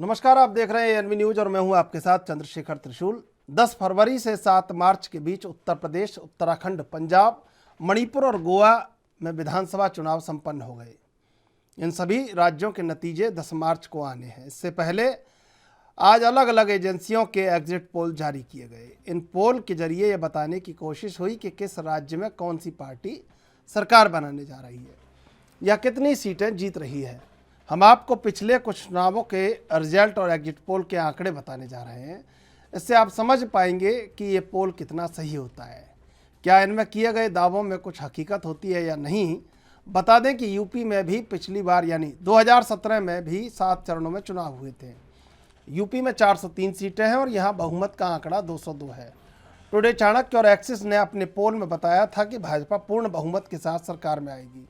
नमस्कार, आप देख रहे हैं एनवी न्यूज और मैं हूं आपके साथ चंद्रशेखर त्रिशूल। 10 फरवरी से 7 मार्च के बीच उत्तर प्रदेश, उत्तराखंड, पंजाब, मणिपुर और गोवा में विधानसभा चुनाव संपन्न हो गए। इन सभी राज्यों के नतीजे 10 मार्च को आने हैं। इससे पहले आज अलग अलग एजेंसियों के एग्जिट पोल जारी किए गए। इन पोल के जरिए ये बताने की कोशिश हुई कि किस राज्य में कौन सी पार्टी सरकार बनाने जा रही है या कितनी सीटें जीत रही है। हम आपको पिछले कुछ चुनावों के रिजल्ट और एग्जिट पोल के आंकड़े बताने जा रहे हैं। इससे आप समझ पाएंगे कि ये पोल कितना सही होता है, क्या इनमें किए गए दावों में कुछ हकीकत होती है या नहीं। बता दें कि यूपी में भी पिछली बार यानी 2017 में भी 7 चरणों में चुनाव हुए थे। यूपी में 403 सीटें हैं और यहाँ बहुमत का आंकड़ा 202 है। टुडे चाणक्य और एक्सिस ने अपने पोल में बताया था कि भाजपा पूर्ण बहुमत के साथ सरकार में आएगी।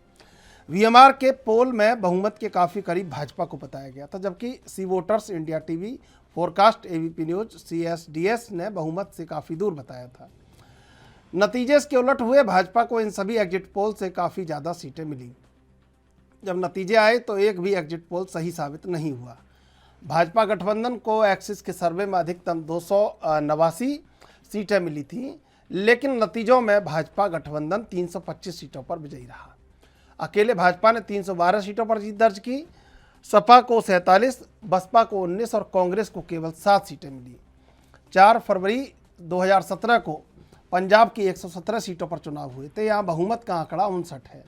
वीएमआर के पोल में बहुमत के काफ़ी करीब भाजपा को बताया गया था, जबकि C voters, India TV, forecast, ABP news, CSDS ने बहुमत से काफ़ी दूर बताया था। नतीजे इसके उलट हुए। भाजपा को इन सभी एग्जिट पोल से काफ़ी ज़्यादा सीटें मिली। जब नतीजे आए तो एक भी एग्जिट पोल सही साबित नहीं हुआ। भाजपा गठबंधन को एक्सिस के सर्वे में अधिकतम 289 सीटें मिली थी, लेकिन नतीजों में भाजपा गठबंधन 325 सीटों पर विजयी रहा। अकेले भाजपा ने 312 सीटों पर जीत दर्ज की। सपा को 47, बसपा को 19 और कांग्रेस को केवल 7 सीटें मिली। 4 फरवरी 2017 को पंजाब की 117 सीटों पर चुनाव हुए थे। यहाँ बहुमत का आंकड़ा 59 है।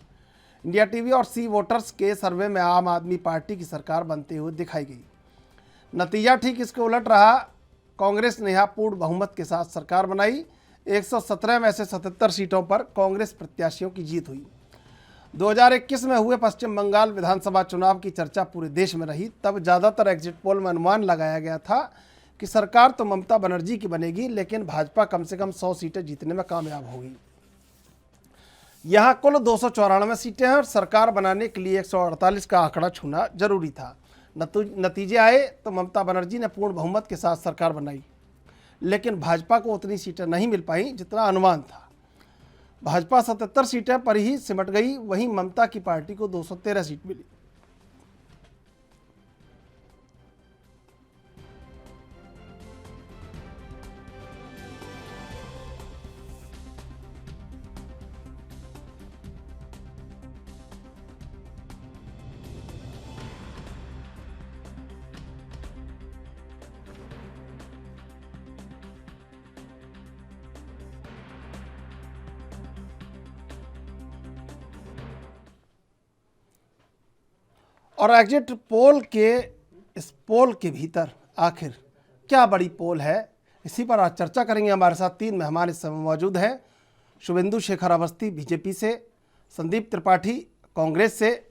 इंडिया टीवी और सी वोटर्स के सर्वे में आम आदमी पार्टी की सरकार बनते हुए दिखाई गई। नतीजा ठीक इसके उलट रहा। कांग्रेस ने यहाँ पूर्ण बहुमत के साथ सरकार बनाई। 117 में से 77 सीटों पर कांग्रेस प्रत्याशियों की जीत हुई। 2021 में हुए पश्चिम बंगाल विधानसभा चुनाव की चर्चा पूरे देश में रही। तब ज़्यादातर एग्जिट पोल में अनुमान लगाया गया था कि सरकार तो ममता बनर्जी की बनेगी, लेकिन भाजपा कम से कम 100 सीटें जीतने में कामयाब होगी। यहाँ कुल 294 सीटें हैं और सरकार बनाने के लिए 148 का आंकड़ा छूना जरूरी था। नतीजे आए तो ममता बनर्जी ने पूर्ण बहुमत के साथ सरकार बनाई, लेकिन भाजपा को उतनी सीटें नहीं मिल पाई जितना अनुमान था। भाजपा 77 सीटें पर ही सिमट गई, वहीं ममता की पार्टी को 213 सीट मिली। और एग्जिट पोल के इस पोल के भीतर आखिर क्या बड़ी पोल है, इसी पर आज चर्चा करेंगे। हमारे साथ 3 मेहमान इस समय मौजूद हैं। शुभेंदु शेखर अवस्थी बीजेपी से, संदीप त्रिपाठी कांग्रेस से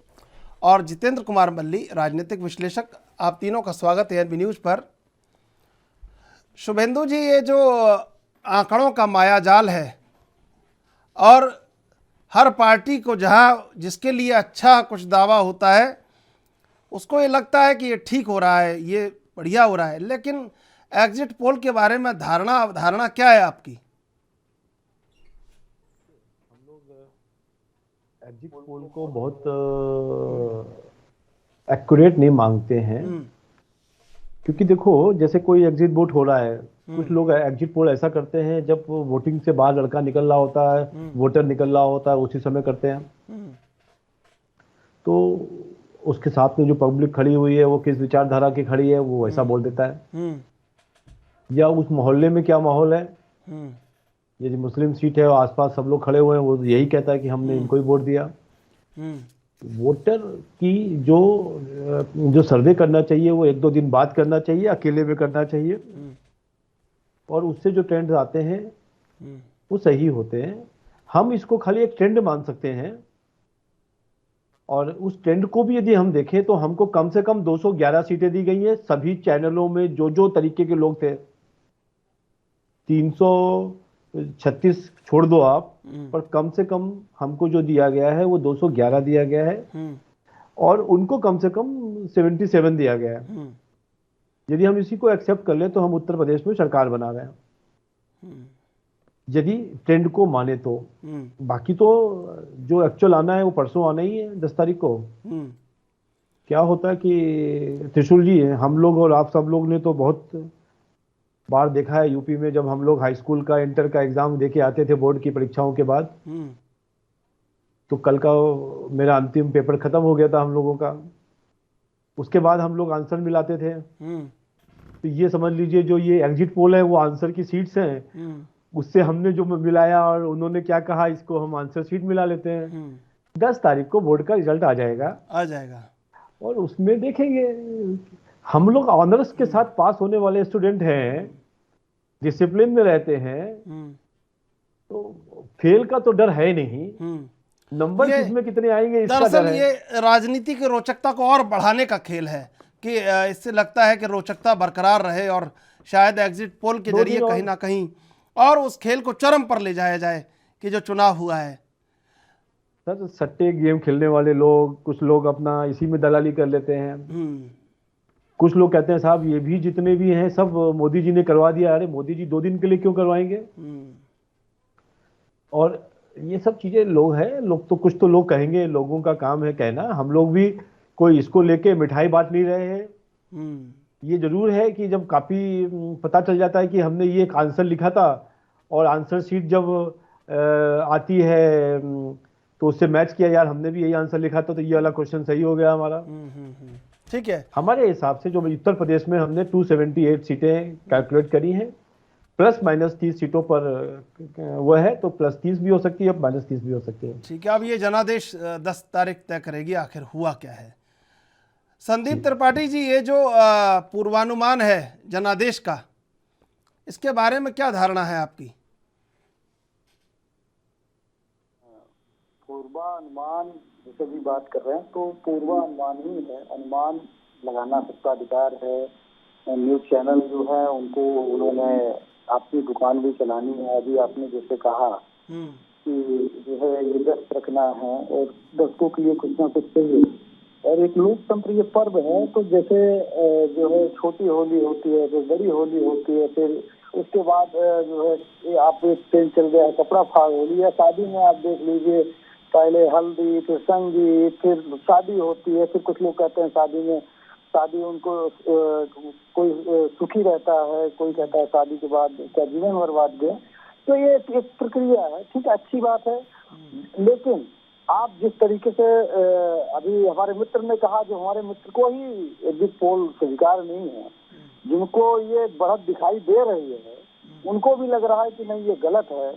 और जितेंद्र कुमार मल्ली राजनीतिक विश्लेषक। आप तीनों का स्वागत है एनवी न्यूज पर। शुभेंदु जी, ये जो आंकड़ों का मायाजाल है और हर पार्टी को जहाँ जिसके लिए अच्छा कुछ दावा होता है उसको ये लगता है कि ये ठीक हो रहा है, ये बढ़िया हो रहा है, लेकिन एग्जिट पोल के बारे में धारणा क्या है आपकी? हम लोग एग्जिट पोल को बहुत एक्यूरेट नहीं मांगते हैं, क्योंकि देखो जैसे कोई एग्जिट वोट हो रहा है, कुछ लोग एग्जिट पोल ऐसा करते हैं जब वोटिंग से बाहर लड़का निकल रहा होता है, वोटर निकल रहा होता है, उसी समय करते हैं। तो उसके साथ में जो पब्लिक खड़ी हुई है वो किस विचारधारा की खड़ी है वो ऐसा बोल देता है, या उस मोहल्ले में क्या माहौल है। यदि मुस्लिम सीट है और आसपास सब लोग खड़े हुए हैं, वो यही कहता है कि हमने इनको ही वोट दिया। वोटर की जो सर्वे करना चाहिए वो 1-2 दिन बाद करना चाहिए, अकेले में करना चाहिए, और उससे जो ट्रेंड आते हैं वो सही होते हैं। हम इसको खाली एक ट्रेंड मान सकते हैं, और उस ट्रेंड को भी यदि हम देखें तो हमको कम से कम 211 सीटें दी गई हैं। सभी चैनलों में जो तरीके के लोग थे, 336 छोड़ दो आप, पर कम से कम हमको जो दिया गया है वो 211 दिया गया है, और उनको कम से कम 77 दिया गया है। यदि हम इसी को एक्सेप्ट कर लें तो हम उत्तर प्रदेश में सरकार बना रहे हैं, यदि ट्रेंड को माने तो। बाकी तो जो एक्चुअल आना है वो परसों आना ही है, 10 तारीख को। क्या होता है कि त्रिशूल जी, हम लोग और आप सब लोग ने तो बहुत बार देखा है यूपी में, जब हम लोग हाई स्कूल का इंटर का एग्जाम देके आते थे बोर्ड की परीक्षाओं के बाद, हम्म। तो कल का मेरा अंतिम पेपर खत्म हो गया था हम लोगों का, उसके बाद हम लोग आंसर मिलाते थे। हम्म। तो ये समझ लीजिए जो ये एग्जिट पोल है वो आंसर की सीट्स हैं, हम्म। उससे हमने जो मिलाया और उन्होंने क्या कहा इसको हम आंसर शीट मिला लेते हैं। हम्म। 10 तारीख को बोर्ड का रिजल्ट आ जाएगा आ जाएगा। और उसमें देखेंगे। हम लोग ऑनर्स के हम्म। साथ पास होने वाले स्टूडेंट हैं, हम्म। डिसिप्लिन में रहते हैं, हम्म। तो फेल का तो डर है नहीं, नंबर ये किसमें कितने आएंगे इसका डर दरअसल है। ये राजनीति की रोचकता को और बढ़ाने का खेल है कि इससे लगता है कि रोचकता बरकरार रहे और शायद एग्जिट पोल के दो जरिए दिन कहीं और ना कहीं और उस खेल को चरम पर ले जाया जाए कि जो चुनाव हुआ है। सर, सट्टे गेम खेलने वाले लोग, कुछ लोग अपना इसी में दलाली कर लेते हैं। हम्म। कुछ लोग कहते हैं साहब ये भी जितने भी हैं सब मोदी जी ने करवा दिया। अरे मोदी जी 2 दिन के लिए क्यों करवाएंगे। हम्म। और ये सब चीजें लोग हैं, लोग तो कुछ तो लोग कहेंगे, लोगों का काम है कहना, हम लोग भी कोई इसको लेके मिठाई बांट नहीं रहे हैं। हम्म। ये जरूर है कि जब काफी पता चल जाता है कि हमने ये एक आंसर लिखा था और आंसर शीट जब आती है, तो उससे मैच किया, यार हमने भी यही आंसर लिखा था तो ये वाला क्वेश्चन सही हो गया हमारा। ठीक है। हमारे हिसाब से जो उत्तर प्रदेश में हमने 278 सीटें कैलकुलेट करी हैं, प्लस माइनस 30 सीटों पर वो है, तो प्लस 30 भी हो सकती है, माइनस 30 भी हो सकती है। ठीक है, अब ये जनादेश 10 तारीख तय करेगी आखिर हुआ क्या है। संदीप त्रिपाठी जी, ये जो पूर्वानुमान है जनादेश का, इसके बारे में क्या धारणा है आपकी? पूर्वानुमान जैसे भी बात कर रहे हैं तो पूर्वानुमान ही है, अनुमान लगाना सबका अधिकार है। न्यूज चैनल जो है उनको उन्होंने अपनी दुकान भी चलानी है। अभी आपने जैसे कहा कि जो है ये व्यस्त रखना है और दर्शकों के लिए कुछ ना कुछ चाहिए, और एक लोकतंत्र ये पर्व है। तो जैसे जो है छोटी होली होती है, फिर बड़ी होली होती है, फिर उसके बाद जो है आप एक ट्रेंड चल गया है कपड़ा फाड़ होली, या शादी में आप देख लीजिए पहले हल्दी, फिर संगीत, फिर शादी होती है। फिर कुछ लोग कहते हैं शादी में, शादी उनको कोई सुखी रहता है, कोई कहता है शादी के बाद क्या जीवन बर्बाद गया। तो ये एक प्रक्रिया है, ठीक है, अच्छी बात है। लेकिन आप जिस तरीके से अभी हमारे मित्र ने कहा, जो हमारे मित्र को ही एग्जिट पोल स्वीकार नहीं है, जिनको ये बढ़त दिखाई दे रही है, उनको भी लग रहा है कि नहीं ये गलत है,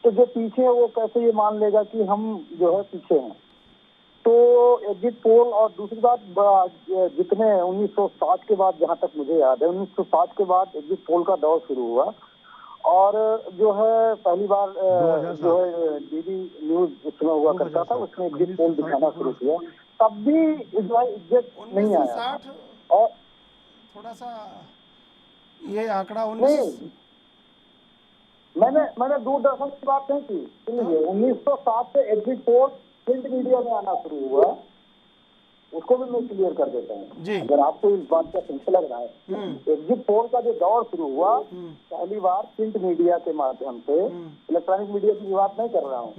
तो जो पीछे है वो कैसे ये मान लेगा कि हम जो है पीछे हैं। तो एग्जिट पोल, और दूसरी बात जितने 1960 के बाद, जहां तक मुझे याद है 1960 के बाद एग्जिट पोल का दौर शुरू हुआ, और जो है पहली बार जो है डीडी न्यूज उसमें हुआ करता था, उसमें एग्जिट पोल दिखाना शुरू किया, तब भी जो है एग्जिट नहीं आया। और थोड़ा सा ये आंकड़ा नहीं, मैंने दूरदर्शन की बात नहीं की, सुनिए। 1960 से एग्जिट पोल प्रिंट मीडिया में आना शुरू हुआ, उसको भी मैं क्लियर कर देता हूँ अगर आपको इस बात का संशय लग रहा है। एग्जिट पोल का जो दौर शुरू हुआ पहली बार प्रिंट मीडिया के माध्यम से, इलेक्ट्रॉनिक मीडिया की बात नहीं कर रहा हूँ,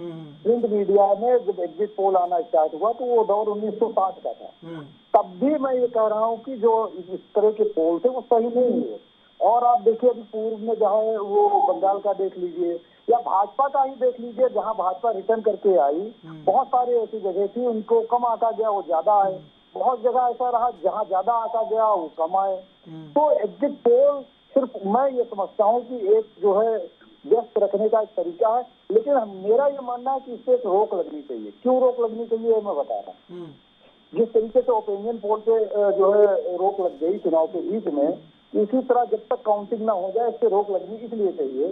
प्रिंट मीडिया में जब एग्जिट पोल आना स्टार्ट हुआ तो वो दौर 1960 का था। तब भी मैं ये कह रहा हूँ कि जो इस तरह के पोल थे वो सही नहीं है। और आप देखिए अभी पूर्व में जहाँ वो बंगाल का देख लीजिए, या भाजपा का ही देख लीजिए, जहाँ भाजपा रिटर्न करके आई, बहुत सारे ऐसी जगह थी उनको कम आंका गया, वो ज्यादा आए। बहुत जगह ऐसा रहा जहाँ ज्यादा आंका गया वो कम आए। तो एग्जिट पोल सिर्फ मैं ये समझता हूँ कि एक जो है व्यस्त रखने का एक तरीका है, लेकिन मेरा ये मानना है कि इससे एक रोक लगनी चाहिए। क्यों रोक लगनी चाहिए मैं बता रहा हूँ। जिस तरीके से ओपिनियन पोल पे जो है रोक लग गई चुनाव के बीच में, इसी तरह जब तक काउंटिंग ना हो जाए इससे रोक लगनी इसलिए चाहिए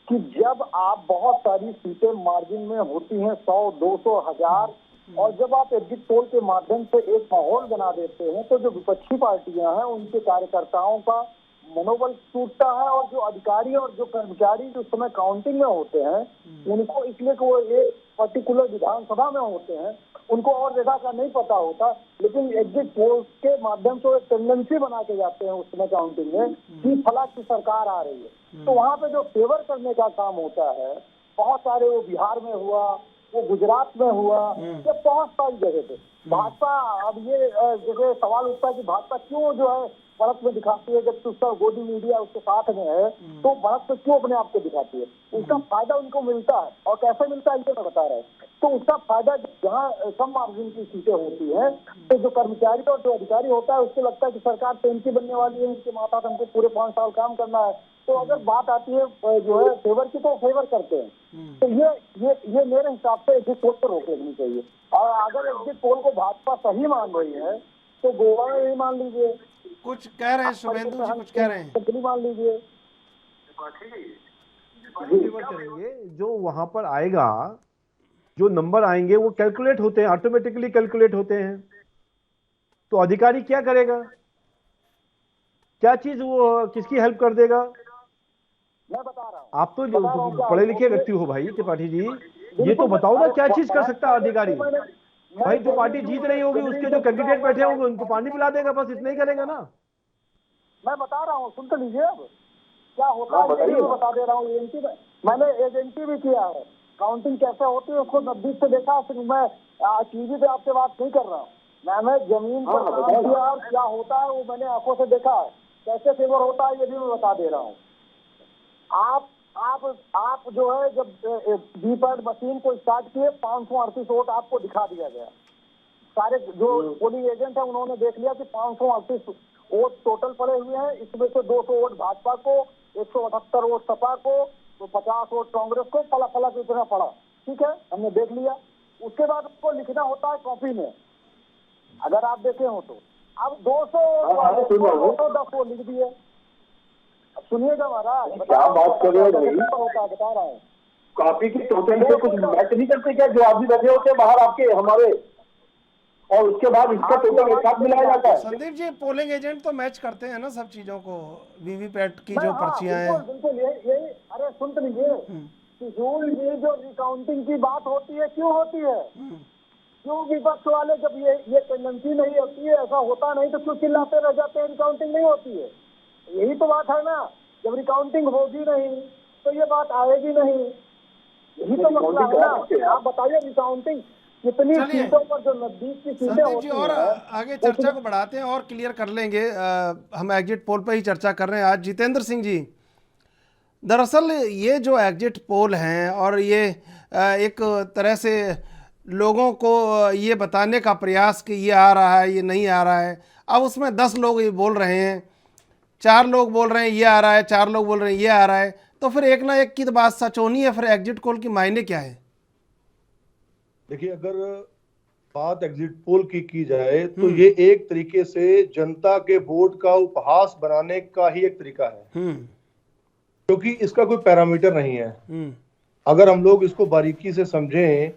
कि जब आप बहुत सारी सीटें मार्जिन में होती हैं, 100, 200, 1000, और जब आप एग्जिट पोल के माध्यम से एक माहौल बना देते हैं तो जो विपक्षी पार्टियां हैं उनके कार्यकर्ताओं का मनोबल टूटता है, और जो अधिकारी और जो कर्मचारी जो समय काउंटिंग में होते हैं उनको, इसलिए कि वो एक पर्टिकुलर विधानसभा में होते हैं, उनको और जगह का नहीं पता होता, लेकिन एग्जिट पोल के माध्यम से एक टेंडेंसी बना के जाते हैं उस समय काउंटिंग में कि फला की सरकार आ रही है। तो वहाँ पे जो फेवर करने का काम होता है, बहुत सारे वो बिहार में हुआ, वो गुजरात में हुआ, ये बहुत सारी जगह पे भाजपा। अब ये जैसे सवाल उठता है कि भाजपा क्यों जो है बढ़त में दिखाती है, जब उसका गोदी मीडिया उसके साथ में है, तो बढ़त में क्यों अपने आप को दिखाती है? उसका फायदा उनको मिलता है, और कैसे मिलता है ये मैं बता रहा हूँ। तो उसका फायदा जहाँ कम मार्जिन की सीटें होती है, तो जो कर्मचारी और जो अधिकारी होता है उसको लगता है कि सरकार टेंकी बनने वाली है, इनके माथा पे हमको पूरे 5 साल काम करना है। तो अगर बात आती है जो है फेवर की, तो फेवर करते हैं। तो ये मेरे हिसाब से एग्जिट पोल पर रोक लगनी चाहिए। और अगर एग्जिट पोल को भाजपा सही मान रही है तो गोवा में ही मान लीजिए, कुछ कह रहे हैं शुभेंदु जी, कुछ कह रहे हैं, मान लीजिए। फेवर करेंगे जो वहां पर आएगा, जो नंबर आएंगे वो कैलकुलेट होते हैं, ऑटोमेटिकली कैलकुलेट होते हैं। तो अधिकारी क्या करेगा, क्या चीज वो किसकी हेल्प कर देगा? मैं बता रहा हूँ, आप तो पढ़े लिखे व्यक्ति हो भाई त्रिपाठी जी, ये तो बताओ ना क्या चीज कर सकता है अधिकारी? भाई जो पार्टी जीत रही होगी उसके जो कैंडिडेट बैठे होंगे उनको पानी पिला देगा, बस इतना ही करेगा ना। मैं बता रहा हूँ, सुन तो लीजिए। अब क्या होता है ये बता दे रहा हूँ। एजेंसी मैंने एजेंसी भी किया है, काउंटिंग कैसे होती है उसको नजदीक से देखा। सिर्फ मैं टीवी पे आपसे बात नहीं कर रहा हूँ, मैंने जमीन पर काम किया और क्या होता है वो मैंने आंखों से देखा है। कैसे फेवर होता है ये भी मैं बता दे रहा हूँ। आप जो है जब वीपैट मशीन को स्टार्ट किए, 538 वोट आपको दिखा दिया गया। सारे जो पोलिंग एजेंट है उन्होंने देख लिया कि 538 वोट टोटल पड़े हुए हैं, इसमें से 200 वोट भाजपा को, 178 वोट सपा को, तो 50 वोट कांग्रेस को, फला फला के इतना पड़ा। ठीक है, हमने देख लिया। उसके बाद उसको लिखना होता है कॉपी में, अगर आप देखे हो तो। अब 210 वोट लिख दिए। सुनिएगा महाराज, क्या बात कर रहे हो भाई? बता रहा हूँ। कॉपी की टोटल से कुछ मैच नहीं करते क्या? जो आप भी बैठे होते हैं बाहर आपके हमारे, और उसके बाद इसका टोटल एक साथ मिलाया जाता है। संदीप जी, पोलिंग एजेंट तो मैच करते हैं ना सब चीजों को, वीवीपैट की जो पर्चियां हैं। बिल्कुल यही। अरे सुन तो लीजिए, ये जो रिकाउंटिंग की बात होती है क्यों होती है? क्यों विपक्ष वाले जब ये टेंडेंसी नहीं होती है, ऐसा होता नहीं तो क्यों चिल्लाते रह जाते हैं रिकाउंटिंग नहीं होती है? यही तो बात है ना। जब रिकाउंटिंग होगी नहीं तो ये बात आएगी नहीं, यही तो मसला है ना। आप बताइए रिकाउंटिंग कितनी सीटों पर जो नजदीक की सीटें होती हैं। और आगे चर्चा को बढ़ाते हैं और क्लियर कर लेंगे। हम एग्जिट पोल पर ही चर्चा कर रहे हैं आज। जितेंद्र सिंह जी, दरअसल ये जो एग्जिट पोल हैं और ये एक तरह से लोगों को ये बताने का प्रयास कि ये आ रहा है, ये नहीं आ रहा है। अब उसमें 10 लोग ये बोल रहे हैं, 4 लोग बोल रहे हैं ये आ रहा है, 4 लोग बोल रहे हैं ये आ रहा है, तो फिर एक ना एक की तो बात सच होनी है। फिर एग्जिट पोल की मायने क्या है? देखिए, अगर बात एग्जिट पोल की जाए तो ये एक तरीके से जनता के वोट का उपहास बनाने का ही एक तरीका है, क्योंकि इसका कोई पैरामीटर नहीं है। अगर हम लोग इसको बारीकी से समझें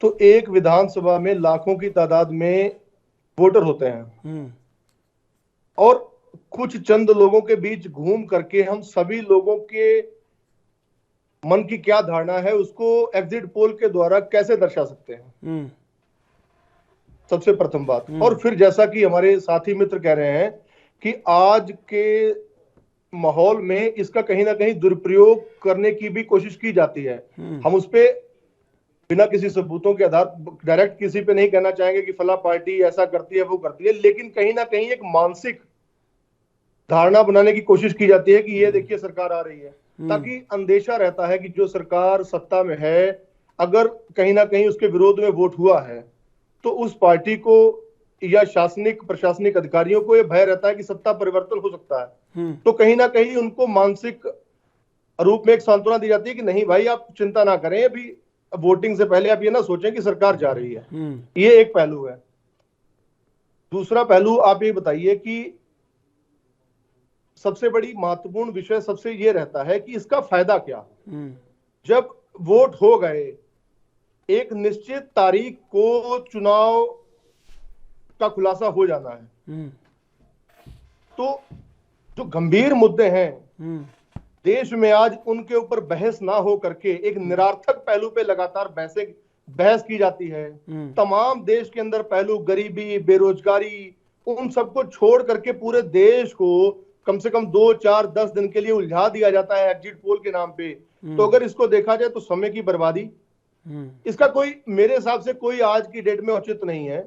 तो एक विधानसभा में लाखों की तादाद में वोटर होते हैं, और कुछ चंद लोगों के बीच घूम करके हम सभी लोगों के मन की क्या धारणा है उसको एग्जिट पोल के द्वारा कैसे दर्शा सकते हैं, सबसे प्रथम बात। और फिर जैसा कि हमारे साथी मित्र कह रहे हैं कि आज के माहौल में इसका कहीं ना कहीं दुरुपयोग करने की भी कोशिश की जाती है। हम उस पे बिना किसी सबूतों के आधार डायरेक्ट किसी पे नहीं कहना चाहेंगे कि फला पार्टी ऐसा करती है वो करती है, लेकिन कहीं ना कहीं एक मानसिक धारणा बनाने की कोशिश की जाती है कि ये देखिए सरकार आ रही है, ताकि अंदेशा रहता है कि जो सरकार सत्ता में है अगर कहीं ना कहीं उसके विरोध में वोट हुआ है तो उस पार्टी को या शासनिक प्रशासनिक अधिकारियों को यह भय रहता है कि सत्ता परिवर्तन हो सकता है। तो कहीं ना कहीं उनको मानसिक रूप में एक सांत्वना दी जाती है कि नहीं भाई आप चिंता ना करें, अभी वोटिंग से पहले आप ये ना सोचें कि सरकार जा रही है। ये एक पहलू है। दूसरा पहलू आप ये बताइए कि सबसे बड़ी महत्वपूर्ण विषय सबसे ये रहता है कि इसका फायदा क्या। जब वोट हो गए, एक निश्चित तारीख को चुनाव का खुलासा हो जाना है, तो जो गंभीर मुद्दे हैं देश में आज उनके ऊपर बहस ना हो करके एक निरर्थक पहलू पे लगातार बहस की जाती है। तमाम देश के अंदर पहलू, गरीबी, बेरोजगारी, उन सबको छोड़ करके पूरे देश को कम से कम 2, 4, 10 दिन के लिए उलझा दिया जाता है एग्जिट पोल के नाम पे। तो अगर इसको देखा जाए तो समय की बर्बादी, इसका कोई मेरे हिसाब से कोई आज की डेट में औचित्य नहीं है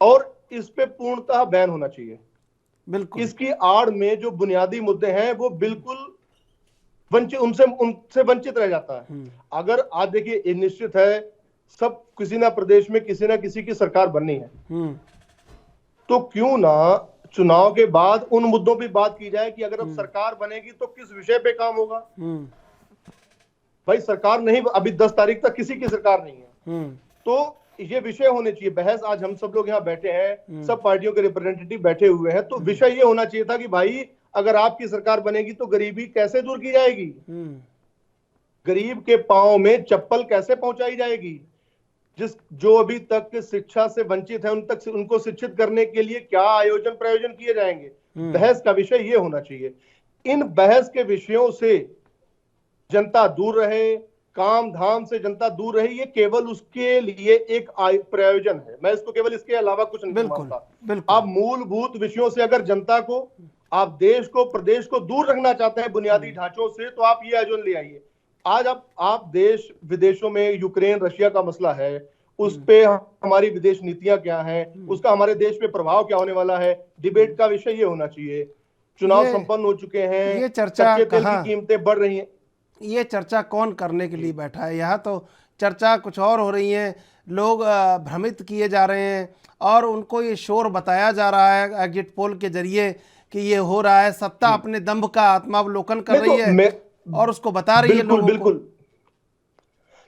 और इस पे पूर्णतः बैन होना चाहिए। बिल्कुल। इसकी आड़ में जो बुनियादी मुद्दे हैं वो बिल्कुल उनसे वंचित रह जाता है। अगर आज देखिए ये निश्चित है सब किसी ना प्रदेश में किसी ना किसी की सरकार बननी है, तो क्यों ना चुनाव के बाद उन मुद्दों पे बात की जाए कि अगर अब सरकार बनेगी तो किस विषय पे काम होगा। भाई सरकार नहीं, अभी 10 तारीख तक किसी की सरकार नहीं है, तो ये विषय होने चाहिए बहस। आज हम सब लोग यहाँ बैठे हैं, सब पार्टियों के रिप्रेजेंटेटिव बैठे हुए हैं, तो विषय ये होना चाहिए था कि भाई अगर आपकी सरकार बनेगी तो गरीबी कैसे दूर की जाएगी, गरीब के पांव में चप्पल कैसे पहुंचाई जाएगी, जो अभी तक शिक्षा से वंचित है उनको शिक्षित करने के लिए क्या आयोजन प्रयोजन किए जाएंगे। बहस का विषय ये होना चाहिए। इन बहस के विषयों से जनता दूर रहे, काम धाम से जनता दूर रहे, ये केवल उसके लिए एक प्रयोजन है। मैं इसको केवल इसके अलावा कुछ नहीं मानता। आप मूलभूत विषयों से अगर जनता को, आप देश को, प्रदेश को दूर रखना चाहते हैं बुनियादी ढांचों से, तो आप ये आयोजन ले आइए। आज आप देश विदेशों में यूक्रेन रशिया का मसला है, उस पे हमारी विदेश नीतियां क्या हैं, उसका हमारे देश पे प्रभाव क्या होने वाला है, डिबेट का विषय ये होना चाहिए। चुनाव संपन्न हो चुके हैं, ये चर्चा कच्चे तेल की कीमतें बढ़ रही हैं, ये चर्चा कौन करने के लिए बैठा है? यहाँ तो चर्चा कुछ और हो रही है, लोग भ्रमित किए जा रहे हैं और उनको ये शोर बताया जा रहा है एग्जिट पोल के जरिए कि ये हो रहा है। सत्ता अपने दंभ का आत्मावलोकन कर रही है और उसको बता रही है लोगों को।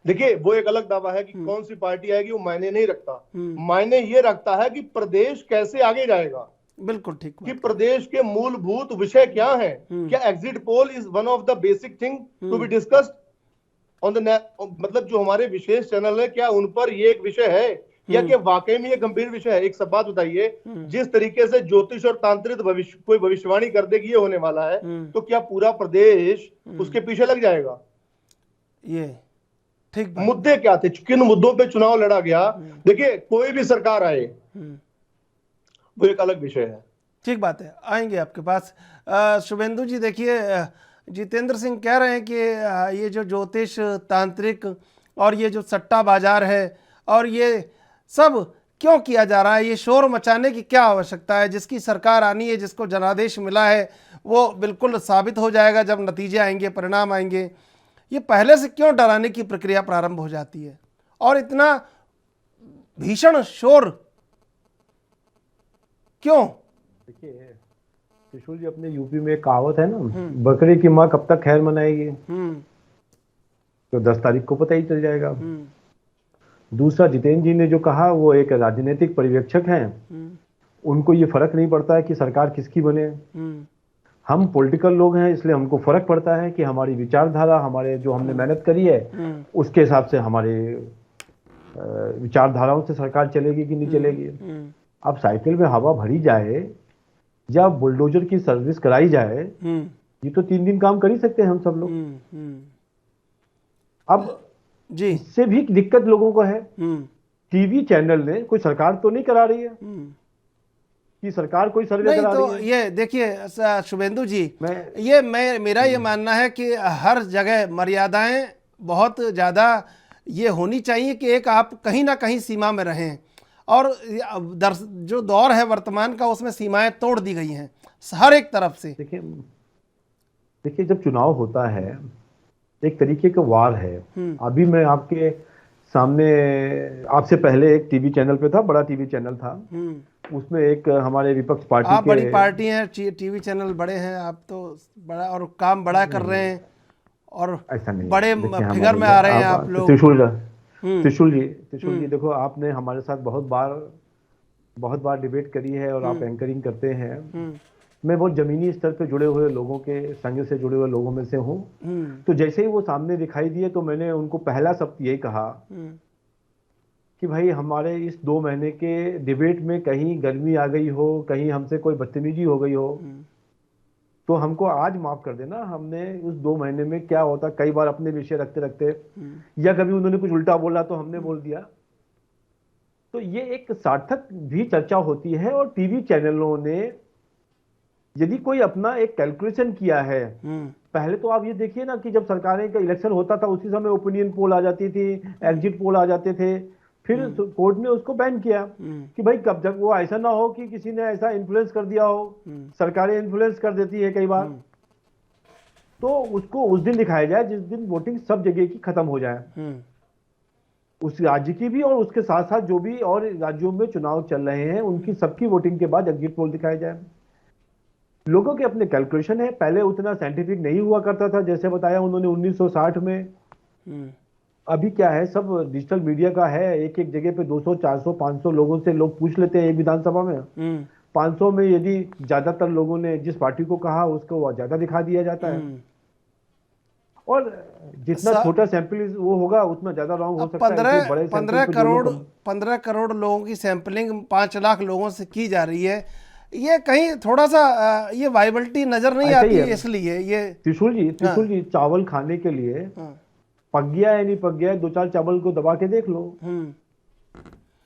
देखिए वो एक अलग दावा है कि कौन सी पार्टी आएगी, वो मायने नहीं रखता। मायने ये रखता है कि प्रदेश कैसे आगे जाएगा। बिल्कुल ठीक। कि प्रदेश के मूलभूत विषय क्या हैं। क्या exit poll is one of the basic thing to be discussed on the, मतलब जो हमारे विशेष चैनल है, क्या उन पर ये एक विषय है या कि वाकई में ये गंभीर विषय है? एक सब बात बताइए, जिस तरीके से ज्योतिष और तांत्रिक कोई भविष्यवाणी कर देगी ये होने वाला है, तो क्या पूरा प्रदेश उसके पीछे लग जाएगा? ये ठीक मुद्दे क्या थे, किन मुद्दों पे चुनाव लड़ा गया? देखिए कोई भी सरकार आए वो एक अलग विषय है। ठीक बात है, आएंगे आपके पास। शुभेंदु जी, देखिए जितेंद्र सिंह कह रहे हैं कि ये जो ज्योतिष तांत्रिक और ये जो सट्टा बाजार है और ये सब क्यों किया जा रहा है, ये शोर मचाने की क्या आवश्यकता है? जिसकी सरकार आनी है, जिसको जनादेश मिला है, वो बिल्कुल साबित हो जाएगा जब नतीजे आएंगे, परिणाम आएंगे। ये पहले से क्यों डराने की प्रक्रिया प्रारंभ हो जाती है और इतना भीषण शोर क्यों? देखिए त्रिशूल जी, अपने यूपी में एक कहावत है ना, बकरी की माँ कब तक खैर मनाएगी, तो 10 तारीख को पता ही चल जाएगा। दूसरा, जितेंद्र जी ने जो कहा, वो एक राजनीतिक पर्यवेक्षक हैं, उनको ये फर्क नहीं पड़ता है कि सरकार किसकी बने। हम पॉलिटिकल लोग हैं, इसलिए हमको फर्क पड़ता है कि हमारी विचारधारा, हमारे जो हमने मेहनत करी है उसके हिसाब से हमारे विचारधाराओं से सरकार चलेगी कि नहीं चलेगी। अब साइकिल में हवा भरी जाए या बुलडोजर की सर्विस कराई जाए, ये तो 3 दिन काम कर ही सकते हैं हम सब लोग। अब जी, इससे भी दिक्कत लोगों को है, टीवी चैनल ने, कोई सरकार तो नहीं करा रही है कि सरकार कोई सर्वे करा तो रही है। ये देखिए शुभेंदु जी, मेरा ये मानना है कि हर जगह मर्यादाएं बहुत ज़्यादा ये होनी चाहिए कि एक आप कहीं ना कहीं सीमा में रहें, और जो दौर है वर्तमान का उसमें सीमाएं तोड़ दी गई हैं हर एक तरफ से। देखिए जब चुनाव होता है एक तरीके का वार है। अभी मैं आपके सामने, आपसे पहले एक टीवी चैनल पे था, बड़ा टीवी चैनल था, उसमें एक हमारे विपक्ष पार्टी आप बड़ी पार्टी हैं, टीवी चैनल बड़े हैं, आप तो बड़ा और काम बड़ा कर रहे हैं और ऐसा नहीं, बड़े फिगर में आ रहे हैं आप लोग। त्रिशूल जी देखो, आपने हमारे साथ बहुत बार डिबेट करी है और आप एंकरिंग करते हैं। मैं बहुत जमीनी स्तर पे जुड़े हुए लोगों के संग से जुड़े हुए लोगों में से हूँ। तो जैसे ही वो सामने दिखाई दिए तो मैंने उनको पहला शब्द यही कहा कि भाई हमारे इस 2 महीने के डिबेट में कहीं गर्मी आ गई हो, कहीं हमसे कोई बदतमीजी हो गई हो, तो हमको आज माफ कर देना। हमने उस 2 महीने में क्या होता, कई बार अपने विषय रखते रखते या कभी उन्होंने कुछ उल्टा बोला तो हमने बोल दिया, तो ये एक सार्थक भी चर्चा होती है। और टीवी चैनलों ने यदि कोई अपना एक कैलकुलेशन किया है, पहले तो आप ये देखिए ना कि जब सरकारें का इलेक्शन होता था उसी समय ओपिनियन पोल आ जाती थी, एग्जिट पोल आ जाते थे, फिर कोर्ट ने उसको बैन किया कि भाई कब तक वो ऐसा ना हो कि किसी ने ऐसा इन्फ्लुएंस कर दिया हो, सरकारें इन्फ्लुएंस कर देती है कई बार, तो उसको उस दिन दिखाया जाए जिस दिन वोटिंग सब जगह की खत्म हो जाए, उस राज्य की भी और उसके साथ साथ जो भी और राज्यों में चुनाव चल रहे हैं उनकी सबकी वोटिंग के बाद एग्जिट पोल दिखाया जाए। लोगों के अपने कैलकुलेशन है, पहले उतना साइंटिफिक नहीं हुआ करता था, जैसे बताया उन्होंने 1960 में। अभी क्या है, सब डिजिटल मीडिया का है, एक एक जगह पे 200 400 500 लोगों से लोग पूछ लेते हैं एक विधानसभा में। 500 में यदि ज्यादातर लोगों ने जिस पार्टी को कहा उसको ज्यादा दिखा दिया जाता है, और जितना छोटा सैंपल वो होगा उतना ज्यादा रॉन्ग हो सकता है। 15 करोड़ लोगों की सैंपलिंग 5 लाख लोगों से की जा रही है, ये कहीं थोड़ा सा ये वाइबिलिटी नजर नहीं आती है। इसलिए ये त्रिशूल जी चावल खाने के लिए पक गया है नहीं पक गया है, 2-4 चावल को दबा के देख लो।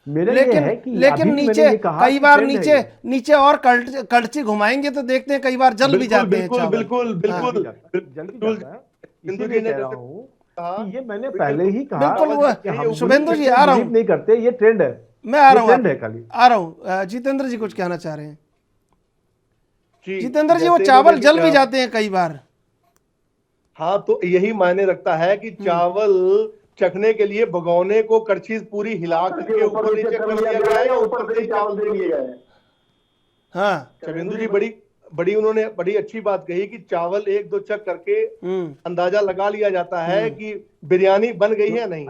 मेरा ये है कि लेकिन नीचे कई बार नीचे और कड़छी घुमाएंगे तो देखते हैं कई बार जल भी जाते हैं चावल। बिल्कुल इसीलिए कह रहा हूं कि ये मैंने पहले ही कहा। बिल्कुल शुभेंदु जी आ रहा हूं, नहीं करते, ये ट्रेंड है, मैं आ रहा हूं, आ रहा हूं। जितेंद्र जी कुछ कहना चाह रहे हैं? जितेंद्र जी वो चावल जल भी जाते हैं कई बार। हाँ, तो यही मायने रखता है कि चावल चखने के लिए भगोने को करछी पूरी हिला करके ऊपर नीचे कर दिया गया है, ऊपर से चावल दे दिए गए। हाँ, शुभेंदु जी बड़ी उन्होंने बड़ी अच्छी बात कही कि चावल 1-2 चख करके अंदाजा लगा लिया जाता है कि बिरयानी बन गई है नहीं,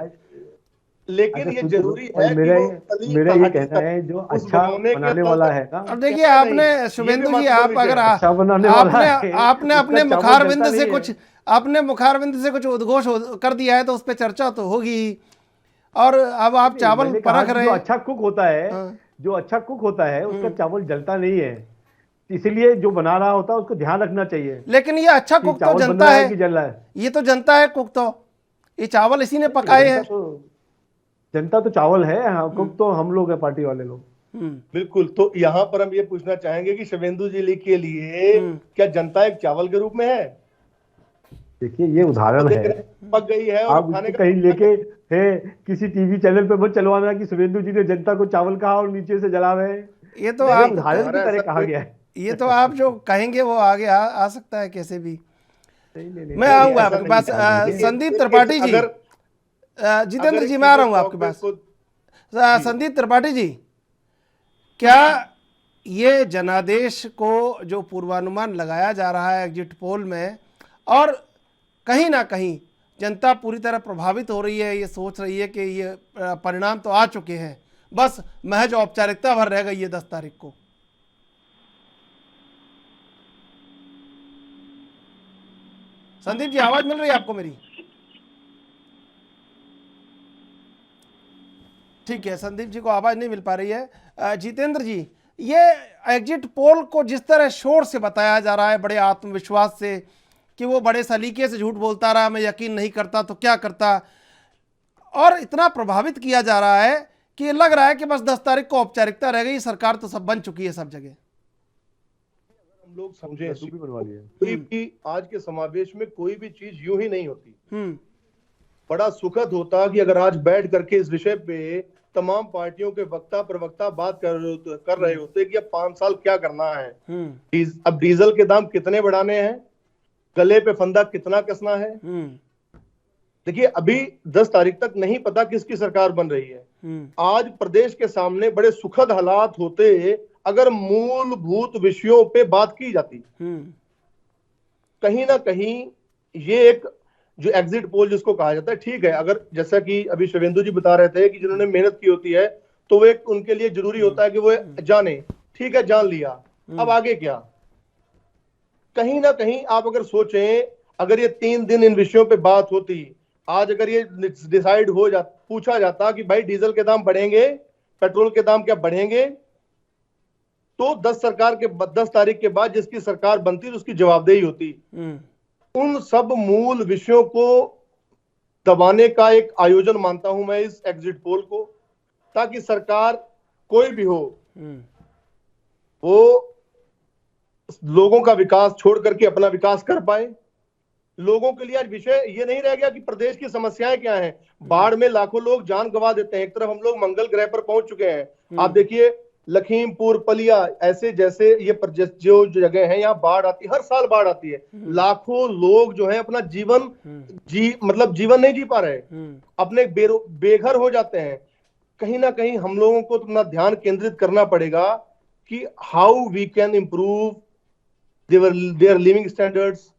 लेकिन ये जरूरी है कि मेरा ये कहना है जो अच्छा बनाने वाला है ना। अब देखिए आपने शुभेंदु जी, आप अगर आपने अपने मुखारबिंद से कुछ उद्घोष कर दिया है तो उस पर चर्चा तो होगी। और अब आप चावल परख रहे हैं। जो अच्छा कुक होता है उसका चावल जलता नहीं है, इसलिए जो बना रहा होता है उसको ध्यान रखना चाहिए। लेकिन ये अच्छा कुक तो जनता है कि जल रहा है, ये तो जनता है कुक, तो ये चावल इसी ने पकाए हैं। जनता तो चावल है, हाँ, कुक तो हम लोग है, पार्टी वाले लोग। बिल्कुल। तो यहाँ पर हम ये पूछना चाहेंगे कि शुभेंदु जी के लिए क्या जनता एक चावल के रूप में है? देखिए ये उदाहरण है, पक गई है और आप खाने कहीं लेके है किसी टीवी चैनल पे मत चलवाना कि शुभेंदु जी ने जनता को चावल कहा और नीचे से जला रहे हैं। ये तो आप उदाहरण की तरह कहा गया है। ये तो आप जो कहेंगे वो आगे आ सकता है कैसे भी। मैं आऊंगा आपके पास। संदीप त्रिपाठी जी, जितेंद्र जी मैं आ रहा हूँ आपके पास। संदीप त्रिपाठी जी, क्या ये जनादेश को जो पूर्वानुमान लगाया जा रहा है एग्जिट पोल में, और कहीं ना कहीं जनता पूरी तरह प्रभावित हो रही है, ये सोच रही है कि ये परिणाम तो आ चुके हैं, बस महज औपचारिकता भर रह गई है 10 तारीख को। संदीप जी आवाज मिल रही है आपको मेरी? ठीक है, संदीप जी को आवाज नहीं मिल पा रही है। जितेंद्र जी, ये एग्जिट पोल को जिस तरह शोर से बताया जा रहा है, बड़े आत्मविश्वास से, कि वो बड़े सलीके से झूठ बोलता रहा, मैं यकीन नहीं करता तो क्या करता, और इतना प्रभावित किया जा रहा है कि लग रहा है कि बस 10 तारीख को औपचारिकता रह गई, सरकार तो सब बन चुकी है सब जगह। हम लोग समझे कोई भी आज के समावेश में कोई भी चीज यूं ही नहीं होती। बड़ा सुखद होता कि अगर आज बैठ करके इस विषय पे तमाम पार्टियों के वक्ता प्रवक्ता बात कर रहे होते कि अब 5 साल क्या करना है, अब डीजल के दाम कितने बढ़ाने हैं, गले पे फंदा कितना कसना है। देखिए अभी 10 तारीख तक नहीं पता किसकी सरकार बन रही है। आज प्रदेश के सामने बड़े सुखद हालात होते अगर मूलभूत विषयों पे बात की जाती। कहीं ना कहीं ये एक जो एग्जिट पोल जिसको कहा जाता है, ठीक है, अगर जैसा कि अभी शुभेंदु जी बता रहे थे कि जिन्होंने मेहनत की होती है तो वो एक उनके लिए जरूरी होता है कि वो जाने, ठीक है जान लिया, अब आगे क्या। कहीं ना कहीं आप अगर सोचें, अगर ये 3 दिन इन विषयों पे बात होती, आज अगर ये डिसाइड हो जाता, पूछा जाता कि भाई डीजल के दाम बढ़ेंगे, पेट्रोल के दाम क्या बढ़ेंगे, तो 10 तारीख के बाद जिसकी सरकार बनती तो उसकी जवाबदेही होती। उन सब मूल विषयों को दबाने का एक आयोजन मानता हूं मैं इस एग्जिट पोल को, ताकि सरकार कोई भी हो वो लोगों का विकास छोड़ करके अपना विकास कर पाए। लोगों के लिए आज विषय ये नहीं रह गया कि प्रदेश की समस्याएं क्या हैं। बाढ़ में लाखों लोग जान गंवा देते हैं, एक तरफ हम लोग मंगल ग्रह पर पहुंच चुके हैं। आप देखिए लखीमपुर, पलिया, ऐसे जैसे ये जो जगह है, यहाँ बाढ़ आती है, हर साल बाढ़ आती है। लाखों लोग जो है अपना जीवन मतलब जीवन नहीं जी पा रहे, अपने बेघर हो जाते हैं। कहीं ना कहीं हम लोगों को अपना ध्यान केंद्रित करना पड़ेगा कि how we can improve their living standards.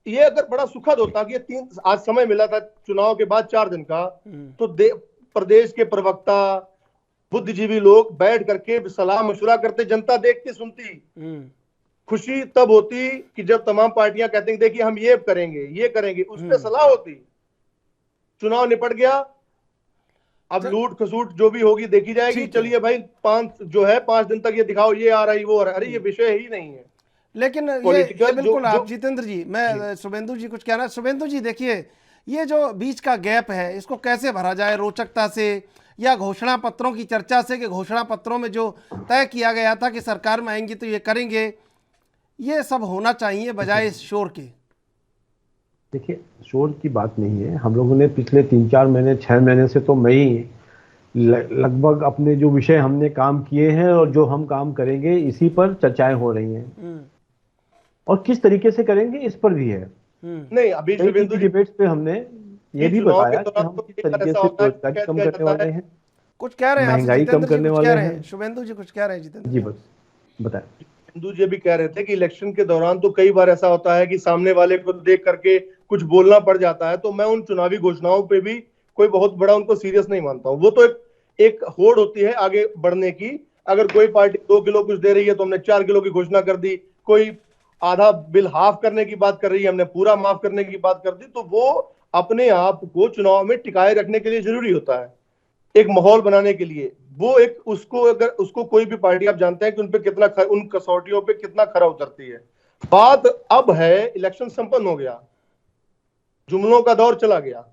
ये अगर बड़ा सुखद होता कि ये आज समय मिला था चुनाव के बाद 4 दिन का, तो प्रदेश के प्रवक्ता, बुद्धिजीवी लोग बैठ करके सलाह मशुरा करते, जनता देखती सुनती। खुशी तब होती कि जब तमाम पार्टियां कहती देखिए हम ये करेंगे, उस पर सलाह होती। चुनाव निपट गया, अब लूट खसूट जो भी होगी देखी जाएगी। चलिए भाई 5 दिन तक ये दिखाओ, ये आ रही वो आ रहा, अरे ये विषय ही नहीं है। लेकिन ये बिल्कुल आप जितेंद्र जी, मैं शुभेंदु जी कुछ कहना। शुभेंदु जी देखिए, ये जो बीच का गैप है इसको कैसे भरा जाए, रोचकता से या घोषणा पत्रों की चर्चा से, कि घोषणा पत्रों में जो तय किया गया था कि सरकार में आएंगी तो ये करेंगे, ये सब होना चाहिए बजाय इस शोर के। देखिए शोर की बात नहीं है, हम लोगों ने पिछले 3-4 महीने 6 महीने से तो मैं ही लगभग अपने जो विषय हमने काम किए हैं और जो हम काम करेंगे इसी पर चर्चाएं हो रही हैं, और किस तरीके से करेंगे इस पर भी है। नहीं, अभी डिबेट्स पे हमने ये भी बताया कि हम किस तरीके से बेरोजगारी कम करने वाले हैं, कुछ कह रहे हैं, महंगाई कम करने वाले हैं। शुभेंदु जी कुछ कह रहे हैं, जितेंद्र जी बस बताएं। शुभेंदु जी भी कह रहे थे कि इलेक्शन के दौरान तो कई बार ऐसा होता है कि सामने वाले को देख करके कुछ बोलना पड़ जाता है, तो मैं उन चुनावी घोषणाओं पे भी कोई बहुत बड़ा उनको सीरियस नहीं मानता हूँ। वो तो एक होड़ होती है आगे बढ़ने की। अगर कोई पार्टी 2 किलो कुछ दे रही है तो हमने 4 किलो की घोषणा कर दी, कोई आधा बिल हाफ करने की बात कर रही है, हमने पूरा माफ करने की बात कर दी। तो वो अपने आप को चुनाव में टिकाए रखने के लिए जरूरी होता है, एक माहौल बनाने के लिए। वो एक उसको कोई भी पार्टी आप जानते हैं कि उन पे कितना उन कसौटियों पे कितना खरा उतरती है। बात अब है, इलेक्शन संपन्न हो गया, जुमलों का दौर चला गया।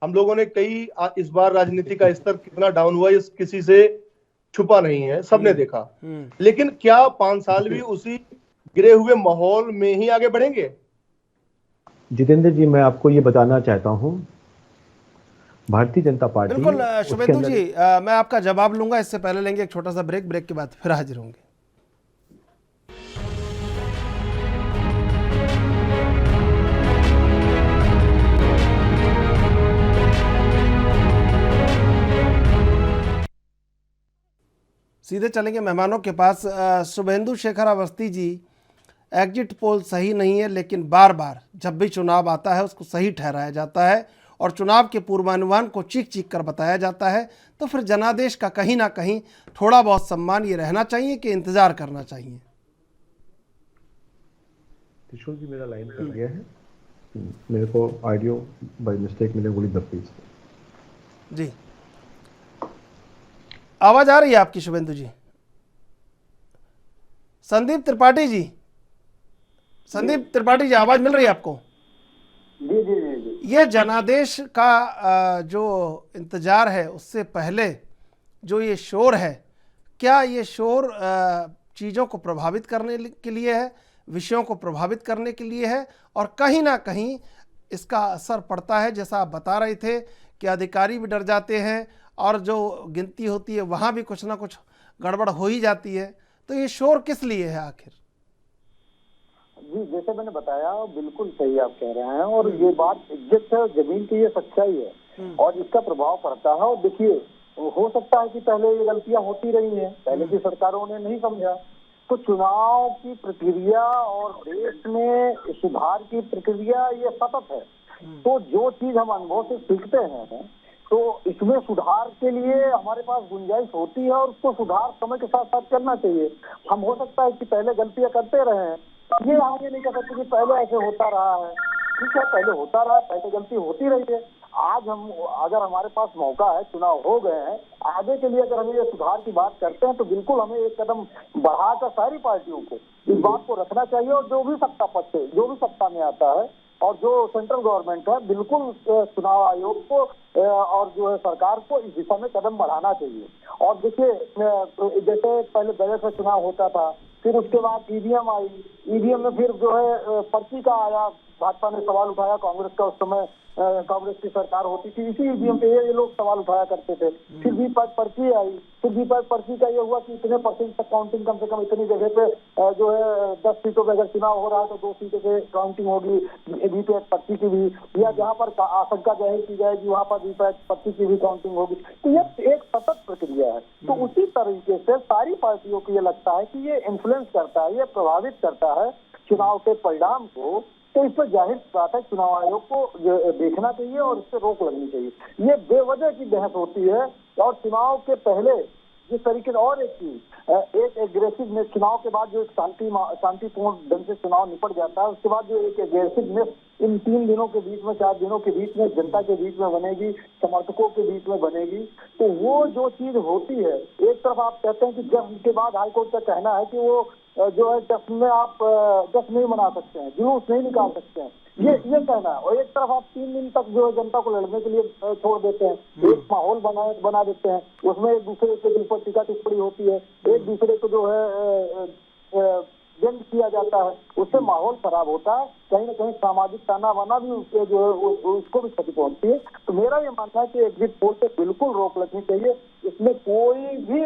हम लोगों ने इस बार राजनीति का स्तर कितना डाउन हुआ इस किसी से छुपा नहीं है, सबने देखा। लेकिन क्या 5 साल भी उसी गिरे हुए माहौल में ही आगे बढ़ेंगे? जितेंद्र जी मैं आपको ये बताना चाहता हूं, भारतीय जनता पार्टी। बिल्कुल शुभेंदु जी, मैं आपका जवाब लूंगा, इससे पहले लेंगे एक छोटा सा ब्रेक के बाद फिर हाजिर होंगे। सीधे चलेंगे मेहमानों के पास। शुभेंदु शेखर अवस्थी जी, एग्जिट पोल सही नहीं है, लेकिन बार बार जब भी चुनाव आता है उसको सही ठहराया जाता है और चुनाव के पूर्वानुमान को चीख कर बताया जाता है। तो फिर जनादेश का कहीं ना कहीं थोड़ा बहुत सम्मान ये रहना चाहिए कि इंतजार करना चाहिए। त्रिशूल जी मेरा लाइन कर गया है, मेरे को ऑडियो बाय मिस्टेक मिले, गोली दब गई जी। आवाज आ रही है आपकी शुभेंदु जी? संदीप त्रिपाठी जी, संदीप त्रिपाठी जी आवाज मिल रही है आपको? जी जी जी जी। ये जनादेश का जो इंतजार है उससे पहले जो ये शोर है, क्या ये शोर चीज़ों को प्रभावित करने के लिए है, विषयों को प्रभावित करने के लिए है, और कहीं ना कहीं इसका असर पड़ता है? जैसा आप बता रहे थे कि अधिकारी भी डर जाते हैं और जो गिनती होती है वहाँ भी कुछ ना कुछ गड़बड़ हो ही जाती है। तो ये शोर किस लिए है आखिर? जी जैसे मैंने बताया बिल्कुल सही आप कह रहे हैं, और ये बात एग्जैक्ट है, जमीन की ये सच्चाई है और इसका प्रभाव पड़ता है। और देखिए हो सकता है कि पहले ये गलतियां होती रही हैं, पहले की सरकारों ने नहीं समझा। तो चुनाव की प्रक्रिया और देश में सुधार की प्रक्रिया ये सतत है। तो जो चीज हम अनुभव से सीखते हैं तो इसमें सुधार के लिए हमारे पास गुंजाइश होती है और उसको सुधार समय के साथ साथ करना चाहिए। हम हो सकता है कि पहले गलतियां करते रहे, ये हम ये नहीं कह सकते कि पहले ऐसे होता रहा है। ठीक है, पहले होता रहा, पहले गलती होती रही है। आज हम अगर हमारे पास मौका है, चुनाव हो गए हैं, आगे के लिए अगर हम ये सुधार की बात करते हैं तो बिल्कुल हमें एक कदम बढ़ाकर सारी पार्टियों को इस बात को रखना चाहिए। और जो भी सत्ता पक्ष से, जो भी सत्ता में आता है और जो सेंट्रल गवर्नमेंट है, बिल्कुल चुनाव आयोग को और जो है सरकार को इस दिशा में कदम बढ़ाना चाहिए। और देखिए जैसे पहले बजट में चुनाव होता था फिर उसके बाद ईवीएम आई, ईवीएम में फिर जो है पर्ची का आया, भाजपा ने सवाल उठाया, कांग्रेस का उस समय कांग्रेस की सरकार होती थी, इसी ईवीएम पे ये लोग सवाल उठाया करते थे। फिर वीवीपैट पर्ची आई, फिर वीवीपैट पर्ची का ये हुआ कि इतने % तक काउंटिंग, कम से कम इतनी जगह पे जो है 10 सीटों पे अगर चुनाव हो रहा है तो 2 सीटों पे काउंटिंग होगी वीवीपैट पर्ची की भी, या जहाँ पर आशंका जाहिर की जाएगी वहाँ पर वीवीपैट पर्ची की भी काउंटिंग होगी। तो ये एक सतत प्रक्रिया है। तो उसी तरीके से सारी पार्टियों को ये लगता है कि ये इन्फ्लुएंस करता है, ये प्रभावित करता है चुनाव के परिणाम को। तो इस पर जाहिर बात है चुनाव आयोग को देखना चाहिए और इस पर रोक लगनी चाहिए। ये बेवजह की बहस होती है और चुनाव के पहले जिस तरीके से, और एक चीज, एक एग्रेसिवनेस चुनाव के बाद जो एक शांतिपूर्ण ढंग से चुनाव निपट जाता है, उसके बाद जो एक एग्रेसिवनेस इन 3 दिनों के बीच में, 4 दिनों के बीच में जनता के बीच में बनेगी, समर्थकों के बीच में बनेगी, तो वो जो चीज होती है, एक तरफ आप कहते हैं कि जब उसके बाद हाईकोर्ट का कहना है कि वो जो है जश्न में आप जश्न नहीं मना सकते हैं, जुलूस नहीं निकाल सकते हैं, ये कहना है। और एक तरफ आप 3 दिन तक जो है जनता को लड़ने के लिए छोड़ देते हैं, एक माहौल बना देते हैं, उसमें एक दूसरे के ऊपर टीका टिप्पणी होती है, एक दूसरे को जो है व्यंग किया जाता है, उससे माहौल खराब होता है, कहीं ना कहीं सामाजिक ताना बाना भी उसके जो है उसको भी क्षति पहुंचती है। तो मेरा ये मानना है कि एग्जिट पोल पे बिल्कुल रोक लगनी चाहिए। इसमें कोई भी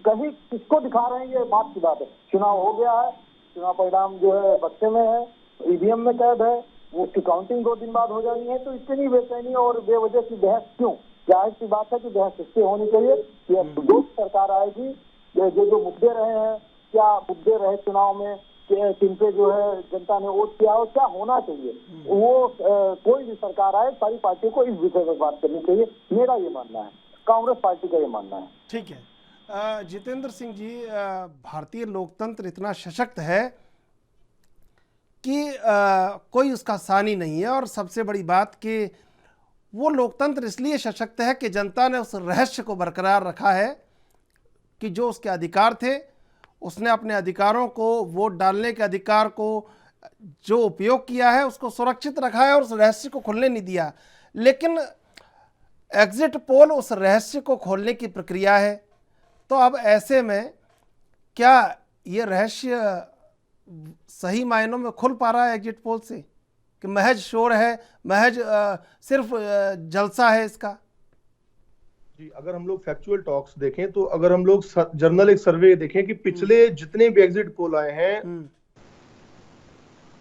कहीं किसको दिखा रहे हैं ये बात की बात है। चुनाव हो गया है, चुनाव परिणाम जो है बक्से में है, ईवीएम में कैद है, वो उसकी काउंटिंग 2 दिन बाद हो जानी है, तो इतनी बेचैनी और बेवजह की बहस क्यों? जाहिर सी बात है कि बहस इससे होनी चाहिए कि अब जो सरकार आएगी, जो मुद्दे रहे हैं, क्या मुद्दे रहे चुनाव में, किन पे जो है जनता ने वोट किया और क्या होना चाहिए, वो कोई भी सरकार आए सारी पार्टियों को इस विषय पर बात करनी चाहिए। मेरा ये मानना है, कांग्रेस पार्टी का ये मानना है। ठीक है। जितेंद्र सिंह जी, भारतीय लोकतंत्र इतना सशक्त है कि कोई उसका सानी नहीं है, और सबसे बड़ी बात कि वो लोकतंत्र इसलिए सशक्त है कि जनता ने उस रहस्य को बरकरार रखा है कि जो उसके अधिकार थे, उसने अपने अधिकारों को, वोट डालने के अधिकार को जो उपयोग किया है उसको सुरक्षित रखा है और उस रहस्य को खुलने नहीं दिया। लेकिन एग्जिट पोल उस रहस्य को खोलने की प्रक्रिया है। तो अब ऐसे में क्या ये रहस्य सही मायनों में खुल पा रहा है एग्जिट पोल से, कि महज शोर है, महज सिर्फ जलसा है इसका? जी, अगर हम लोग फैक्चुअल टॉक्स देखें तो अगर हम लोग जर्नल एक सर्वे देखें कि पिछले जितने भी एग्जिट पोल आए हैं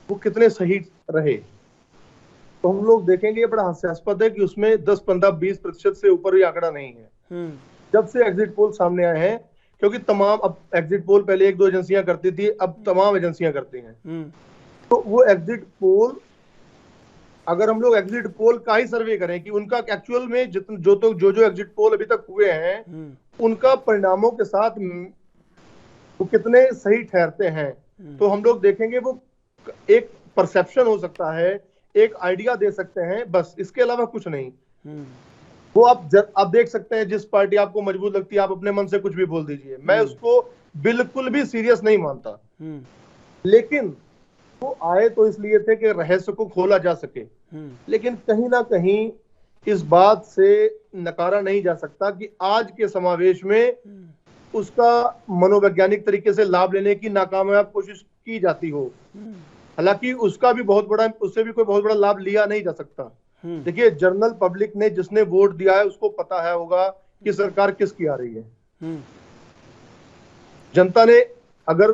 वो कितने सही रहे, तो हम लोग देखेंगे ये बड़ा हास्यास्पद है कि उसमें 10, 15, 20% से ऊपर ही आंकड़ा नहीं है जब से एग्जिट पोल सामने आए हैं। क्योंकि तमाम, अब एग्जिट पोल पहले 1-2 एजेंसियां करती थी, अब तमाम एजेंसियां करती हैं। तो वो एग्जिट पोल, अगर हम लोग एग्जिट पोल का ही सर्वे करें कि उनका एक्चुअल में जो एग्जिट पोल अभी तक हुए हैं उनका परिणामों के साथ वो कितने सही ठहरते हैं, तो हम लोग देखेंगे वो एक परसेप्शन हो सकता है, एक आइडिया दे सकते हैं, बस, इसके अलावा कुछ नहीं। वो आप देख सकते हैं, जिस पार्टी आपको मजबूत लगती है आप अपने मन से कुछ भी बोल दीजिए, मैं उसको बिल्कुल भी सीरियस नहीं मानता। लेकिन वो आए तो इसलिए थे कि रहस्य को खोला जा सके। लेकिन कहीं ना कहीं इस बात से नकारा नहीं जा सकता कि आज के समावेश में उसका मनोवैज्ञानिक तरीके से लाभ लेने की नाकामयाब कोशिश की जाती हो। हालांकि उसका भी उससे भी कोई बहुत बड़ा लाभ लिया नहीं जा सकता। देखिए, जनरल पब्लिक ने, जिसने वोट दिया है, उसको पता है होगा कि सरकार किसकी आ रही है। जनता ने अगर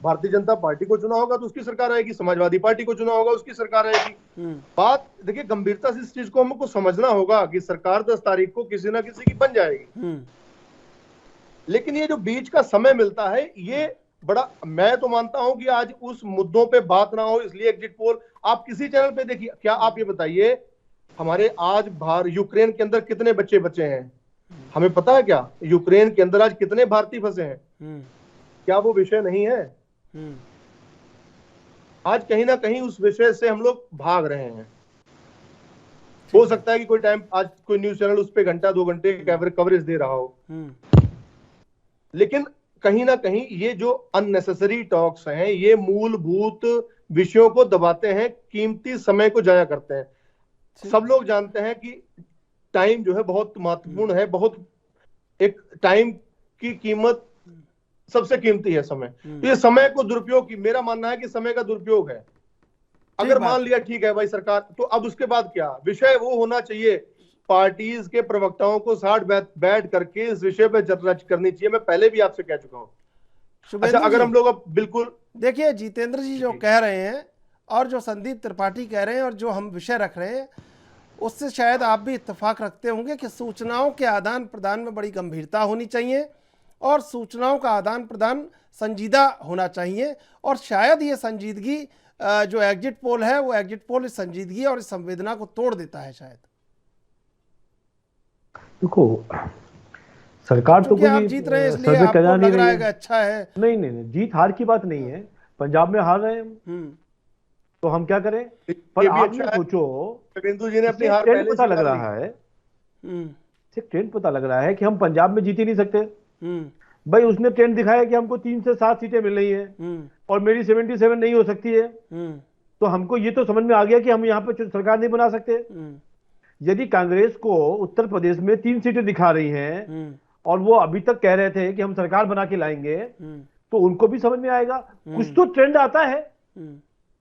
भारतीय जनता पार्टी को चुना होगा तो उसकी सरकार आएगी, समाजवादी पार्टी को चुना होगा उसकी सरकार आएगी। बात देखिए, गंभीरता से इस चीज को हमको समझना होगा कि सरकार 10 तारीख को किसी ना किसी की बन जाएगी। लेकिन ये जो बीच का समय मिलता है, ये बड़ा, मैं तो मानता हूं कि आज उस मुद्दों पे बात ना हो, इसलिए एग्जिट पोल आप किसी चैनल पे देखिए। क्या आप ये बताइए, हमारे आज यूक्रेन के अंदर कितने बच्चे बचे हैं? हमें पता है क्या यूक्रेन के अंदर आज कितने भारतीय फंसे हैं? क्या वो विषय नहीं है? आज कहीं ना कहीं उस विषय से हम लोग भाग रहे हैं। हो सकता है कि कोई टाइम आज कोई न्यूज चैनल उस पे घंटा 2 घंटे कवरेज दे रहा हो, लेकिन कहीं ना कहीं ये जो अननेसेसरी टॉक्स हैं, ये मूलभूत विषयों को दबाते हैं, कीमती समय को जाया करते हैं। सब लोग जानते हैं कि टाइम जो है बहुत महत्वपूर्ण है, बहुत, एक टाइम की कीमत सबसे कीमती है समय। तो ये समय को दुरुपयोग की, मेरा मानना है कि समय का दुरुपयोग है। अगर मान लिया ठीक है भाई सरकार, तो अब उसके बाद क्या विषय वो होना चाहिए, पार्टीज के प्रवक्ताओं को साथ बैठ करके इस विषय पे चर्चा करनी चाहिए। मैं पहले भी आपसे कह चुका हूं। अच्छा, अगर हम लोग अब बिल्कुल देखिए जितेंद्र जी जो कह रहे हैं और जो संदीप त्रिपाठी कह रहे हैं और जो हम विषय रख रहे हैं, उससे शायद आप भी इत्तेफाक रखते होंगे कि सूचनाओं के आदान प्रदान में बड़ी गंभीरता होनी चाहिए और सूचनाओं का आदान प्रदान संजीदा होना चाहिए। और शायद ये संजीदगी जो एग्जिट पोल है, वो एग्जिट पोल इस संजीदगी और इस संवेदना को तोड़ देता है शायद। देखो सरकार तो कोई आप जीत रहे हैं इसलिए सर्वे आपको करना लग नहीं रहा रही है कि है। अच्छा है। नहीं, जीत हार की बात नहीं है। पंजाब में हार रहे हैं तो हम क्या करें। पर आपने सोचो, बिंदु जी ने अपनी हार ट्रेंड पता लग रहा है, सिर्फ ट्रेंड पता लग रहा है कि हम पंजाब में जीत ही नहीं सकते। भाई उसने ट्रेंड दिखाया कि हमको 3 से 7 सीटें मिल रही हैं और मेरी 77 नहीं हो सकती है। तो हमको ये तो समझ में आ गया कि हम यहाँ पे सरकार नहीं बना सकते। यदि कांग्रेस को उत्तर प्रदेश में 3 सीटें दिखा रही हैं और वो अभी तक कह रहे थे कि हम सरकार बना के लाएंगे, तो उनको भी समझ में आएगा कुछ तो ट्रेंड आता है।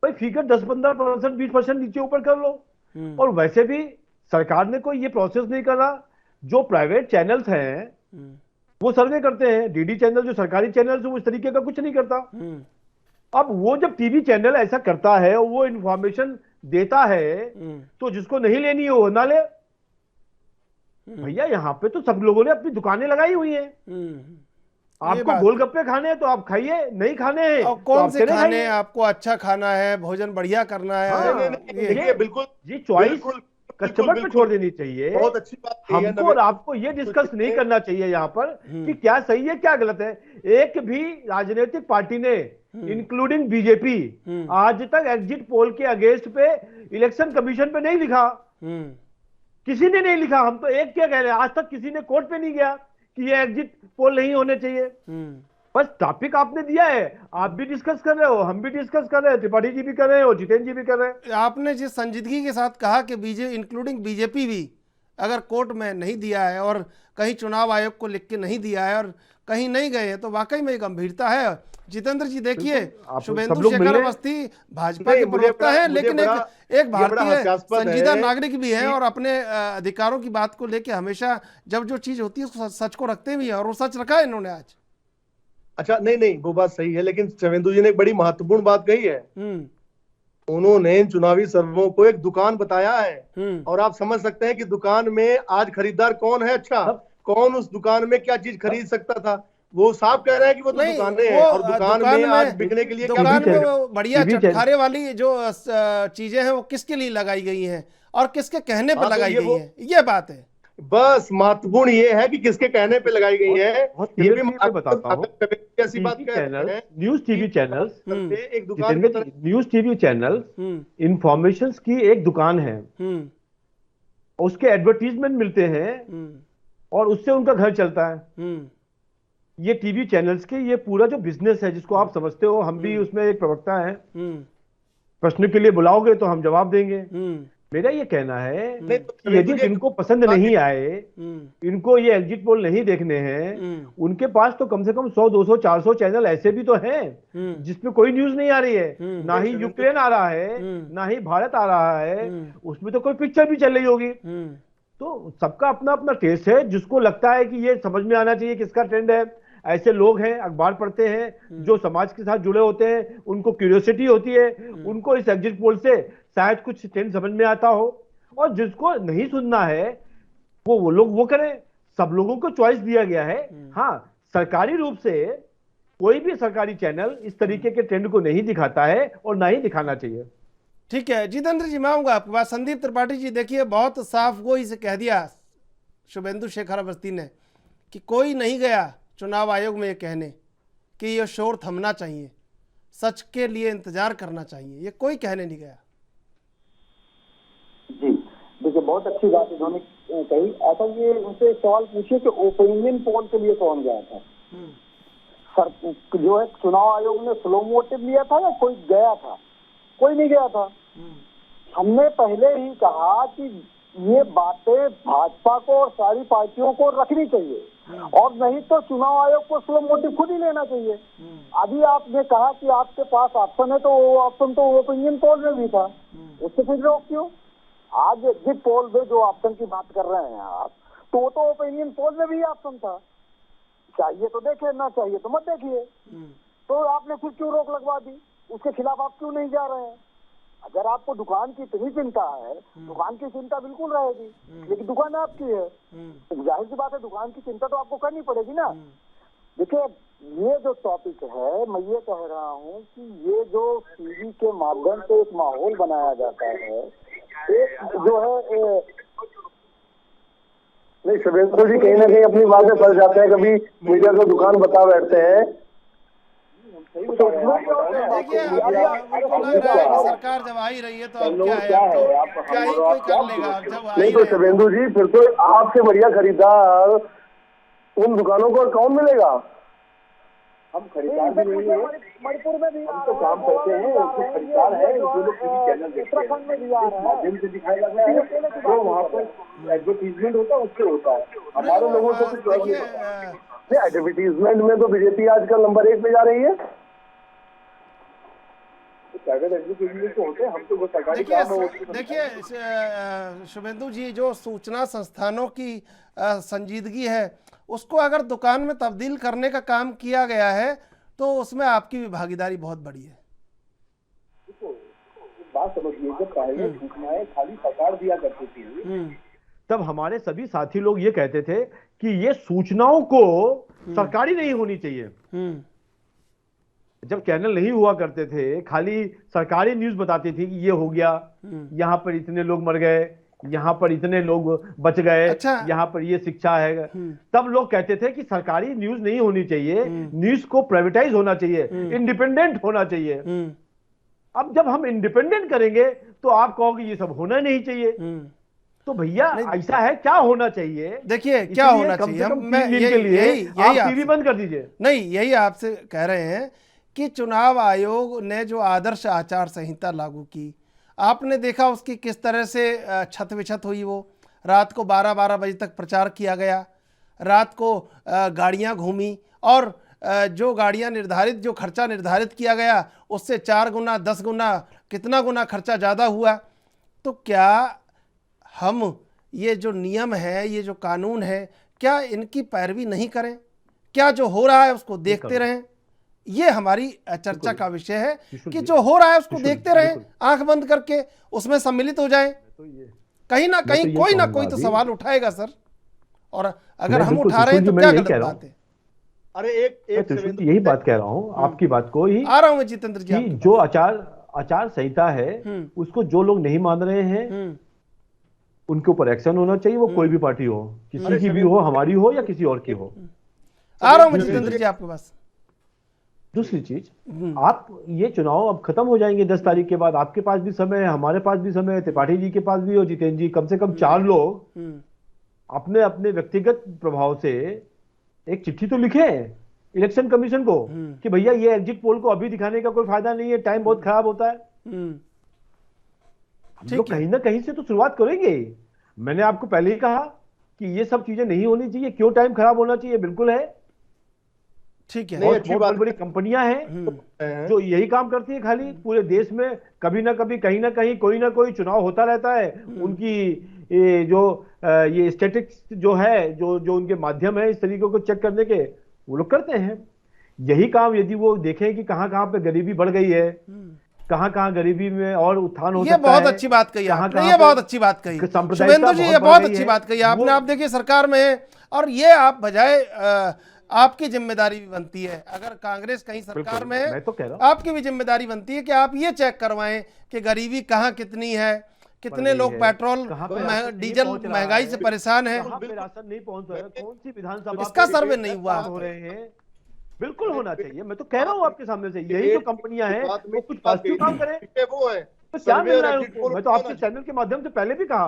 भाई फिगर 10-15%, 20% नीचे ऊपर कर लो। और वैसे भी सरकार ने कोई ये प्रोसेस नहीं करा। जो प्राइवेट चैनल्स हैं वो सर्वे करते हैं। डीडी चैनल जो सरकारी चैनल है वो इस तरीके का कुछ नहीं करता। अब वो जब टीवी चैनल ऐसा करता है और वो इंफॉर्मेशन देता है तो जिसको नहीं लेनी है वो ना ले। भैया यहाँ पे तो सब लोगों ने अपनी दुकानें लगाई हुई हैं। आपको गोलगप्पे खाने हैं तो आप खाइए, नहीं खाने हैं और कौन से खाने, आपको अच्छा खाना है, भोजन बढ़िया करना है, ये बिल्कुल ये चॉइस कस्टमर पे छोड़ देनी चाहिए। बहुत अच्छी बात है। हमको और आपको ये डिस्कस नहीं करना चाहिए यहाँ पर कि क्या सही है क्या गलत है। एक भी राजनीतिक पार्टी ने इंक्लूडिंग बीजेपी आज तक एग्जिट पोल के अगेंस्ट पे इलेक्शन कमीशन पे नहीं लिखा। किसी ने नहीं लिखा। हम तो एक क्या कह रहे हैं, आज तक किसी ने कोर्ट पे नहीं गया कि ये एग्जिट पोल नहीं होने चाहिए। बस टॉपिक आपने दिया है, आप भी डिस्कस कर रहे हो, हम भी डिस्कस कर रहे हैं, त्रिपाठी जी भी कर रहे हो, जितेंद्र जी भी कर रहे हैं। आपने जिस संजीदगी के साथ कहा कि इंक्लूडिंग बीजेपी भी अगर कोर्ट में नहीं दिया है और कहीं चुनाव आयोग को लिख के नहीं दिया है और कहीं नहीं गए तो वाकई में गंभीरता है। जितेंद्र जी देखिए, शुभेंदु शेखर अवस्थी भाजपा के प्रवक्ता है, लेकिन एक भारतीय संजीदा नागरिक भी है और अपने अधिकारों की बात को लेकर हमेशा जब जो चीज होती है उसको सच को रखते भी है और वो सच रखा है इन्होंने आज। अच्छा, नहीं वो बात सही है, लेकिन शुभेंदु जी ने एक बड़ी महत्वपूर्ण बात कही है। उन्होंने चुनावी सर्वों को एक दुकान बताया है और आप समझ सकते हैं कि दुकान में आज खरीदार कौन है। अच्छा, कौन उस दुकान में क्या चीज खरीद सकता था, वो साफ कह रहे हैं कि वो तो दुकानें हैं और दुकान में आज बिकने के लिए दुकान में वो बढ़िया चटखारे वाली जो चीजें हैं वो किसके लिए लगाई गई हैं और किसके कहने पर लगाई गई हैं, ये बात है। बस महत्वपूर्ण ये है कि किसके कहने पे लगाई गई है। ये भी मैं बताता हूँ। ऐसी बात न्यूज टीवी चैनल, एक दुकान न्यूज टीवी चैनल इंफॉर्मेशन की एक दुकान है, उसके एडवर्टीजमेंट मिलते हैं और उससे उनका घर चलता है। ये टीवी चैनल्स के ये पूरा जो बिजनेस है जिसको आप समझते हो, हम भी उसमें एक प्रवक्ता है। प्रश्न के लिए बुलाओगे तो हम जवाब देंगे। मेरा ये कहना है कि यदि इनको पसंद नहीं आए, इनको ये एग्जिट पोल नहीं देखने हैं, उनके पास तो कम से कम 100, 200, 400 चैनल ऐसे भी तो हैं जिसमें कोई न्यूज नहीं आ रही है। ना ही यूक्रेन आ रहा है, ना ही भारत आ रहा है, उसमें तो कोई पिक्चर भी चल रही होगी। तो सबका अपना अपना टेस्ट है। जिसको लगता है कि ये समझ में आना चाहिए किसका ट्रेंड है, ऐसे लोग हैं अखबार पढ़ते हैं जो समाज के साथ जुड़े होते हैं, उनको क्यूरियोसिटी होती है, उनको इस एग्जिट पोल से शायद कुछ ट्रेंड समझ में आता हो। और जिसको नहीं सुनना है वो लोग वो करें। सब लोगों को चॉइस दिया गया है। हाँ, सरकारी रूप से कोई भी सरकारी चैनल इस तरीके के ट्रेंड को नहीं दिखाता है और ना ही दिखाना चाहिए। ठीक है जितेंद्र जी, मैं आऊंगा आपके पास। संदीप त्रिपाठी जी, देखिए बहुत साफ गोई से कह दिया शुभेंदु शेखर अवस्थी ने कि कोई नहीं गया चुनाव आयोग में ये कहने कि ये शोर थमना चाहिए, सच के लिए इंतजार करना चाहिए, ये कोई कहने नहीं गया। जी देखिए, बहुत अच्छी बात इन्होंने कही। ऐसा ये उनसे सवाल पूछिए कि ओपिनियन पोल के लिए कौन गया था। सर जो है चुनाव आयोग ने स्लो मोटिव लिया था या कोई गया था? कोई नहीं गया था। हमने पहले ही कहा कि ये बातें भाजपा को और सारी पार्टियों को रखनी चाहिए, और नहीं तो चुनाव आयोग को स्लो मोटिव खुद ही लेना चाहिए। अभी आपने कहा कि आपके पास ऑप्शन है, तो वो ऑप्शन तो ओपिनियन पोल में भी था, उससे फिर रोक क्यों? आज एग्जिट पोल में जो ऑप्शन की बात कर रहे हैं आप, तो ओपिनियन पोल में भी ऑप्शन था। चाहिए तो देखे, ना चाहिए तो मत देखिए। तो आपने फिर क्यों रोक लगवा दी? उसके खिलाफ आप क्यों नहीं जा रहे हैं? अगर आपको दुकान की इतनी चिंता है, दुकान की चिंता बिल्कुल रहेगी, लेकिन दुकान आपकी है, तो जाहिर सी बात है दुकान की चिंता तो आपको करनी पड़ेगी ना। देखिए, ये जो टॉपिक है, मैं ये कह रहा हूँ कि ये जो टीवी के माध्यम से एक माहौल बनाया जाता है, एक जो है नहीं, शुभेंदु जी कहीं ना कहीं अपनी बात में फंस जाते हैं, कभी मीडिया को दुकान बता बैठते हैं। देखिए, उनको लग रहा है कि सरकार जब आ ही रही है तो अब क्या है, अब तो क्या ही कोई कर लेगा। अब जब आ ही नहीं तो शुभेंदु जी, फिर तो आपसे बढ़िया खरीदार उन दुकानों को कौन मिलेगा? हम खरीदार भी नहीं है, मणिपुर में भी हम तो काम करते हैं, जो खरीदार है जो लोग टीवी चैनल देखते हैं, माध्यम से दिखाया जाता है, तो वहाँ पर एडवर्टीजमेंट होता है, उससे होता है। हमारे लोगों को कुछ और नहीं। एडवर्टीजमेंट में तो बीजेपी आजकल नंबर 1 पे जा रही है। प्राइवेट एडवर्टीजमेंट तो होते हैं, हम तो वो सरकारी काम है। देखिए शुभेंदु जी, जो सूचना संस्थानों की संजीदगी है, उसको अगर दुकान में तब्दील करने का काम किया गया है तो उसमें आपकी भी भागीदारी बहुत बड़ी है। बात समझिए, जब पहले सूचनाएं खाली सरकार दिया करती थी, तब हमारे सभी साथी लोग ये कहते थे कि ये सूचनाओं को सरकारी नहीं होनी चाहिए। जब चैनल नहीं हुआ करते थे, खाली सरकारी न्यूज बताती थी कि ये हो गया, यहाँ पर इतने लोग मर गए, यहाँ पर इतने लोग बच गए, अच्छा। यहाँ पर ये शिक्षा है, तब लोग कहते थे कि सरकारी न्यूज नहीं होनी चाहिए, न्यूज को प्राइवेटाइज होना चाहिए, इंडिपेंडेंट होना चाहिए। अब जब हम इंडिपेंडेंट करेंगे तो आप कहोगे ये सब होना नहीं चाहिए। तो भैया ऐसा है, क्या होना चाहिए? देखिए क्या होना चाहिए, मैं यही टीवी बंद कर दीजिए। नहीं, यही आपसे कह रहे हैं कि चुनाव आयोग ने जो आदर्श आचार संहिता लागू की, आपने देखा उसकी किस तरह से छत विछत हुई। वो रात को 12-12 बजे तक प्रचार किया गया, रात को गाड़ियां घूमी, और जो गाड़ियां निर्धारित, जो खर्चा निर्धारित किया गया उससे 4 गुना 10 गुना कितना गुना खर्चा ज़्यादा हुआ। तो क्या हम ये जो नियम है, ये जो कानून है, क्या इनकी पैरवी नहीं करें? क्या जो हो रहा है उसको देखते रहें? ये हमारी चर्चा का विषय है कि जो हो रहा है उसको देखते रहें, आंख बंद करके उसमें सम्मिलित हो जाएं। कहीं ना कहीं कोई ना कोई तो सवाल उठाएगा सर, और अगर हम उठा रहे हैं तो क्या गलत बात है? अरे एक यही बात कह रहा हूँ, आपकी बात को ही आ रहा हूँ मैं जितेंद्र जी। जो आचार संहिता है उसको जो लोग नहीं मान रहे हैं उनके ऊपर एक्शन होना चाहिए, वो कोई भी पार्टी हो, किसी की भी हो, हमारी हो या किसी और की हो। आ रहा हूँ मैं जितेंद्र जी आपके पास। दूसरी चीज, आप ये चुनाव अब खत्म हो जाएंगे 10 तारीख के बाद, आपके पास भी समय है, हमारे पास भी समय है, त्रिपाठी जी के पास भी हो, जितेंद्र जी, कम से कम 4 लोग अपने अपने व्यक्तिगत प्रभाव से एक चिट्ठी तो लिखे इलेक्शन कमीशन को कि भैया ये एग्जिट पोल को अभी दिखाने का कोई फायदा नहीं है, टाइम बहुत खराब होता है। हम लोग कहीं ना कहीं से तो शुरुआत करेंगे। मैंने आपको पहले ही कहा कि ये सब चीजें नहीं होनी चाहिए, क्यों टाइम खराब होना चाहिए, बिल्कुल है, ठीक है। बहुत बड़ी कंपनियां हैं जो यही काम करती है, खाली पूरे देश में कभी ना कभी कहीं ना कहीं कोई ना कोई चुनाव होता रहता है। उनकी ये स्टैटिस्टिक्स जो है, जो उनके माध्यम है इस तरीके को चेक करने के, वो लोग करते हैं यही काम। यदि वो देखें कि कहां कहां पे गरीबी बढ़ गई है, कहां कहां गरीबी में और उत्थान हो सकता है, ये बहुत अच्छी बात कही आपने, ये बहुत अच्छी बात कही शुभेंदु जी, ये बहुत अच्छी बात कही आपने। आप देखिए सरकार में है, और ये आप बजाय आपकी जिम्मेदारी भी बनती है, अगर कांग्रेस कहीं सरकार में है तो आपकी भी जिम्मेदारी बनती है कि आप ये चेक करवाएं कि गरीबी कहाँ कितनी है, कितने लोग पेट्रोल डीजल महंगाई से परेशान है, राशन नहीं पहुंच रहा है, कौन सी विधानसभा इसका सर्वे नहीं हुआ हो रहे हैं। बिल्कुल होना चाहिए, मैं तो कह रहा हूँ आपके सामने से, यही जो कंपनियां हैं वो कुछ पॉजिटिव काम करें, वो है तो क्या मिल रहा है उनको। मैं तो आपके चैनल के माध्यम से पहले भी कहा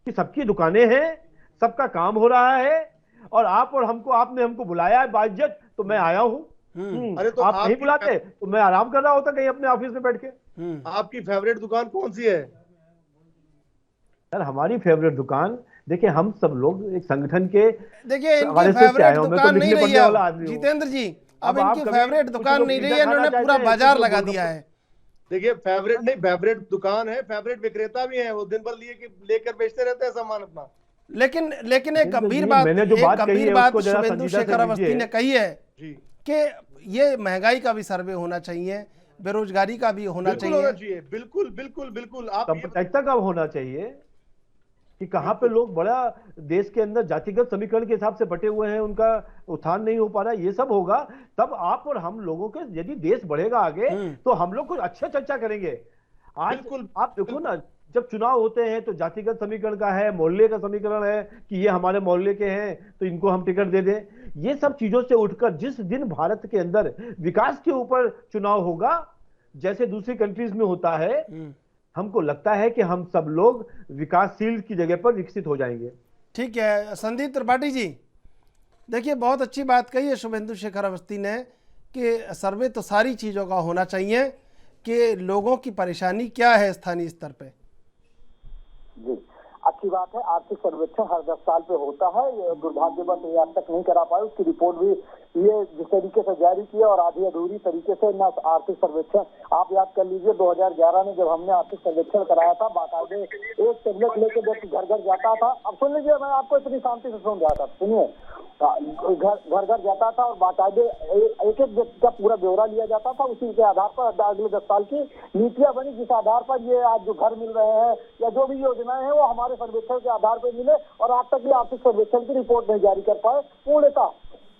कि सबकी दुकानें हैं, सबका काम हो रहा है, और आपने हमको बुलाया है बाइज्जत, तो मैं आया हूँ। अरे तो आप नहीं बुलाते तो मैं आराम कर रहा होता कहीं अपने ऑफिस में बैठ के। आपकी फेवरेट दुकान कौन सी है? सर हमारी फेवरेट दुकान, देखिए हम सब लोग एक संगठन के देखिए इनकी RSS से फेवरेट आए हो, मैं तो दुकान नहीं लिखने रही पढ़ने है वाला अब। आदमी हूँ। जितेंद्र जी अब आप इनकी कभी फेवरेट कुछ दुकान लोग नहीं रही पिज्जा है, खाना इन्होंने चाहते पूरा हैं, बाजार कुछ लोग लगा गोलगप्पे- दिया है। देखिए फेवरेट नहीं, फेवरेट दुकान है, फेवरेट विक्रेता भी है, वो दिन भर लेकर बेचते रहते हैं सामान अपना। लेकिन लेकिन एक जितेंद्र गंभीर जी, बात, मैंने जो एक बात कही गंभीर है बात उसको जरा शुभेंदु संजीदा से शेखर अवस्थी लीजिए। ने कही है जी कि ये महंगाई का भी सर्वे होना चाहिए, बेरोजगारी का भी होना बिल्कुल होना चाहिए। चाहिए, बिल्कुल बिल्कुल बिल्कुल। आप ये साम्प्रदायिकता कब होना चाहिए कि कहाँ पे लोग बड़ा देश के अंदर जातिगत समीकरण के हिसाब से बटे हुए हैं, उनका उत्थान नहीं हो पा रहा, ये सब होगा तब आप और हम लोगों के, यदि देश बढ़ेगा आगे तो हम लोग कुछ अच्छा चर्चा करेंगे। आज बिल्कुल आप देखो ना, जब चुनाव होते हैं तो जातिगत समीकरण का है, मोहल्ले का समीकरण है कि ये हमारे मोहल्ले के हैं तो इनको हम टिकट दे दें। ये सब चीजों से उठकर जिस दिन भारत के अंदर विकास के ऊपर चुनाव होगा, जैसे दूसरी कंट्रीज में होता है, हमको लगता है कि हम सब लोग विकासशील की जगह पर विकसित हो जाएंगे। ठीक है संदीप त्रिपाठी जी, देखिए बहुत अच्छी बात कही है शुभेंदु शेखर अवस्थी ने कि सर्वे तो सारी चीज़ों का होना चाहिए कि लोगों की परेशानी क्या है स्थानीय स्तर पे। जी अच्छी बात है। आर्थिक सर्वेक्षण हर 10 साल पे होता है, ये दुर्भाग्यवश ये आज तक नहीं करा पाए। उसकी रिपोर्ट भी ये जिस तरीके से जारी किया और आधी अधूरी तरीके से ना आर्थिक सर्वेक्षण। आप याद कर लीजिए 2011 में जब हमने आर्थिक सर्वेक्षण कराया था, बाकायदे एक टेबलेट लेके व्यक्ति घर घर जाता था। अब सुन लीजिए, मैं आपको इतनी शांति से सुन रहा था, सुनिए। घर घर जाता था और बाकायदे एक एक व्यक्ति का पूरा ब्यौरा लिया जाता था, उसी के आधार पर अगले 10 साल की नीतियां बनी, जिस आधार पर ये आज जो घर मिल रहे हैं या जो भी योजनाएं हैं वो हमारे सर्वेक्षण के आधार पर मिले। और आज तक ये आर्थिक सर्वेक्षण की रिपोर्ट नहीं जारी कर पाए पूर्णतः,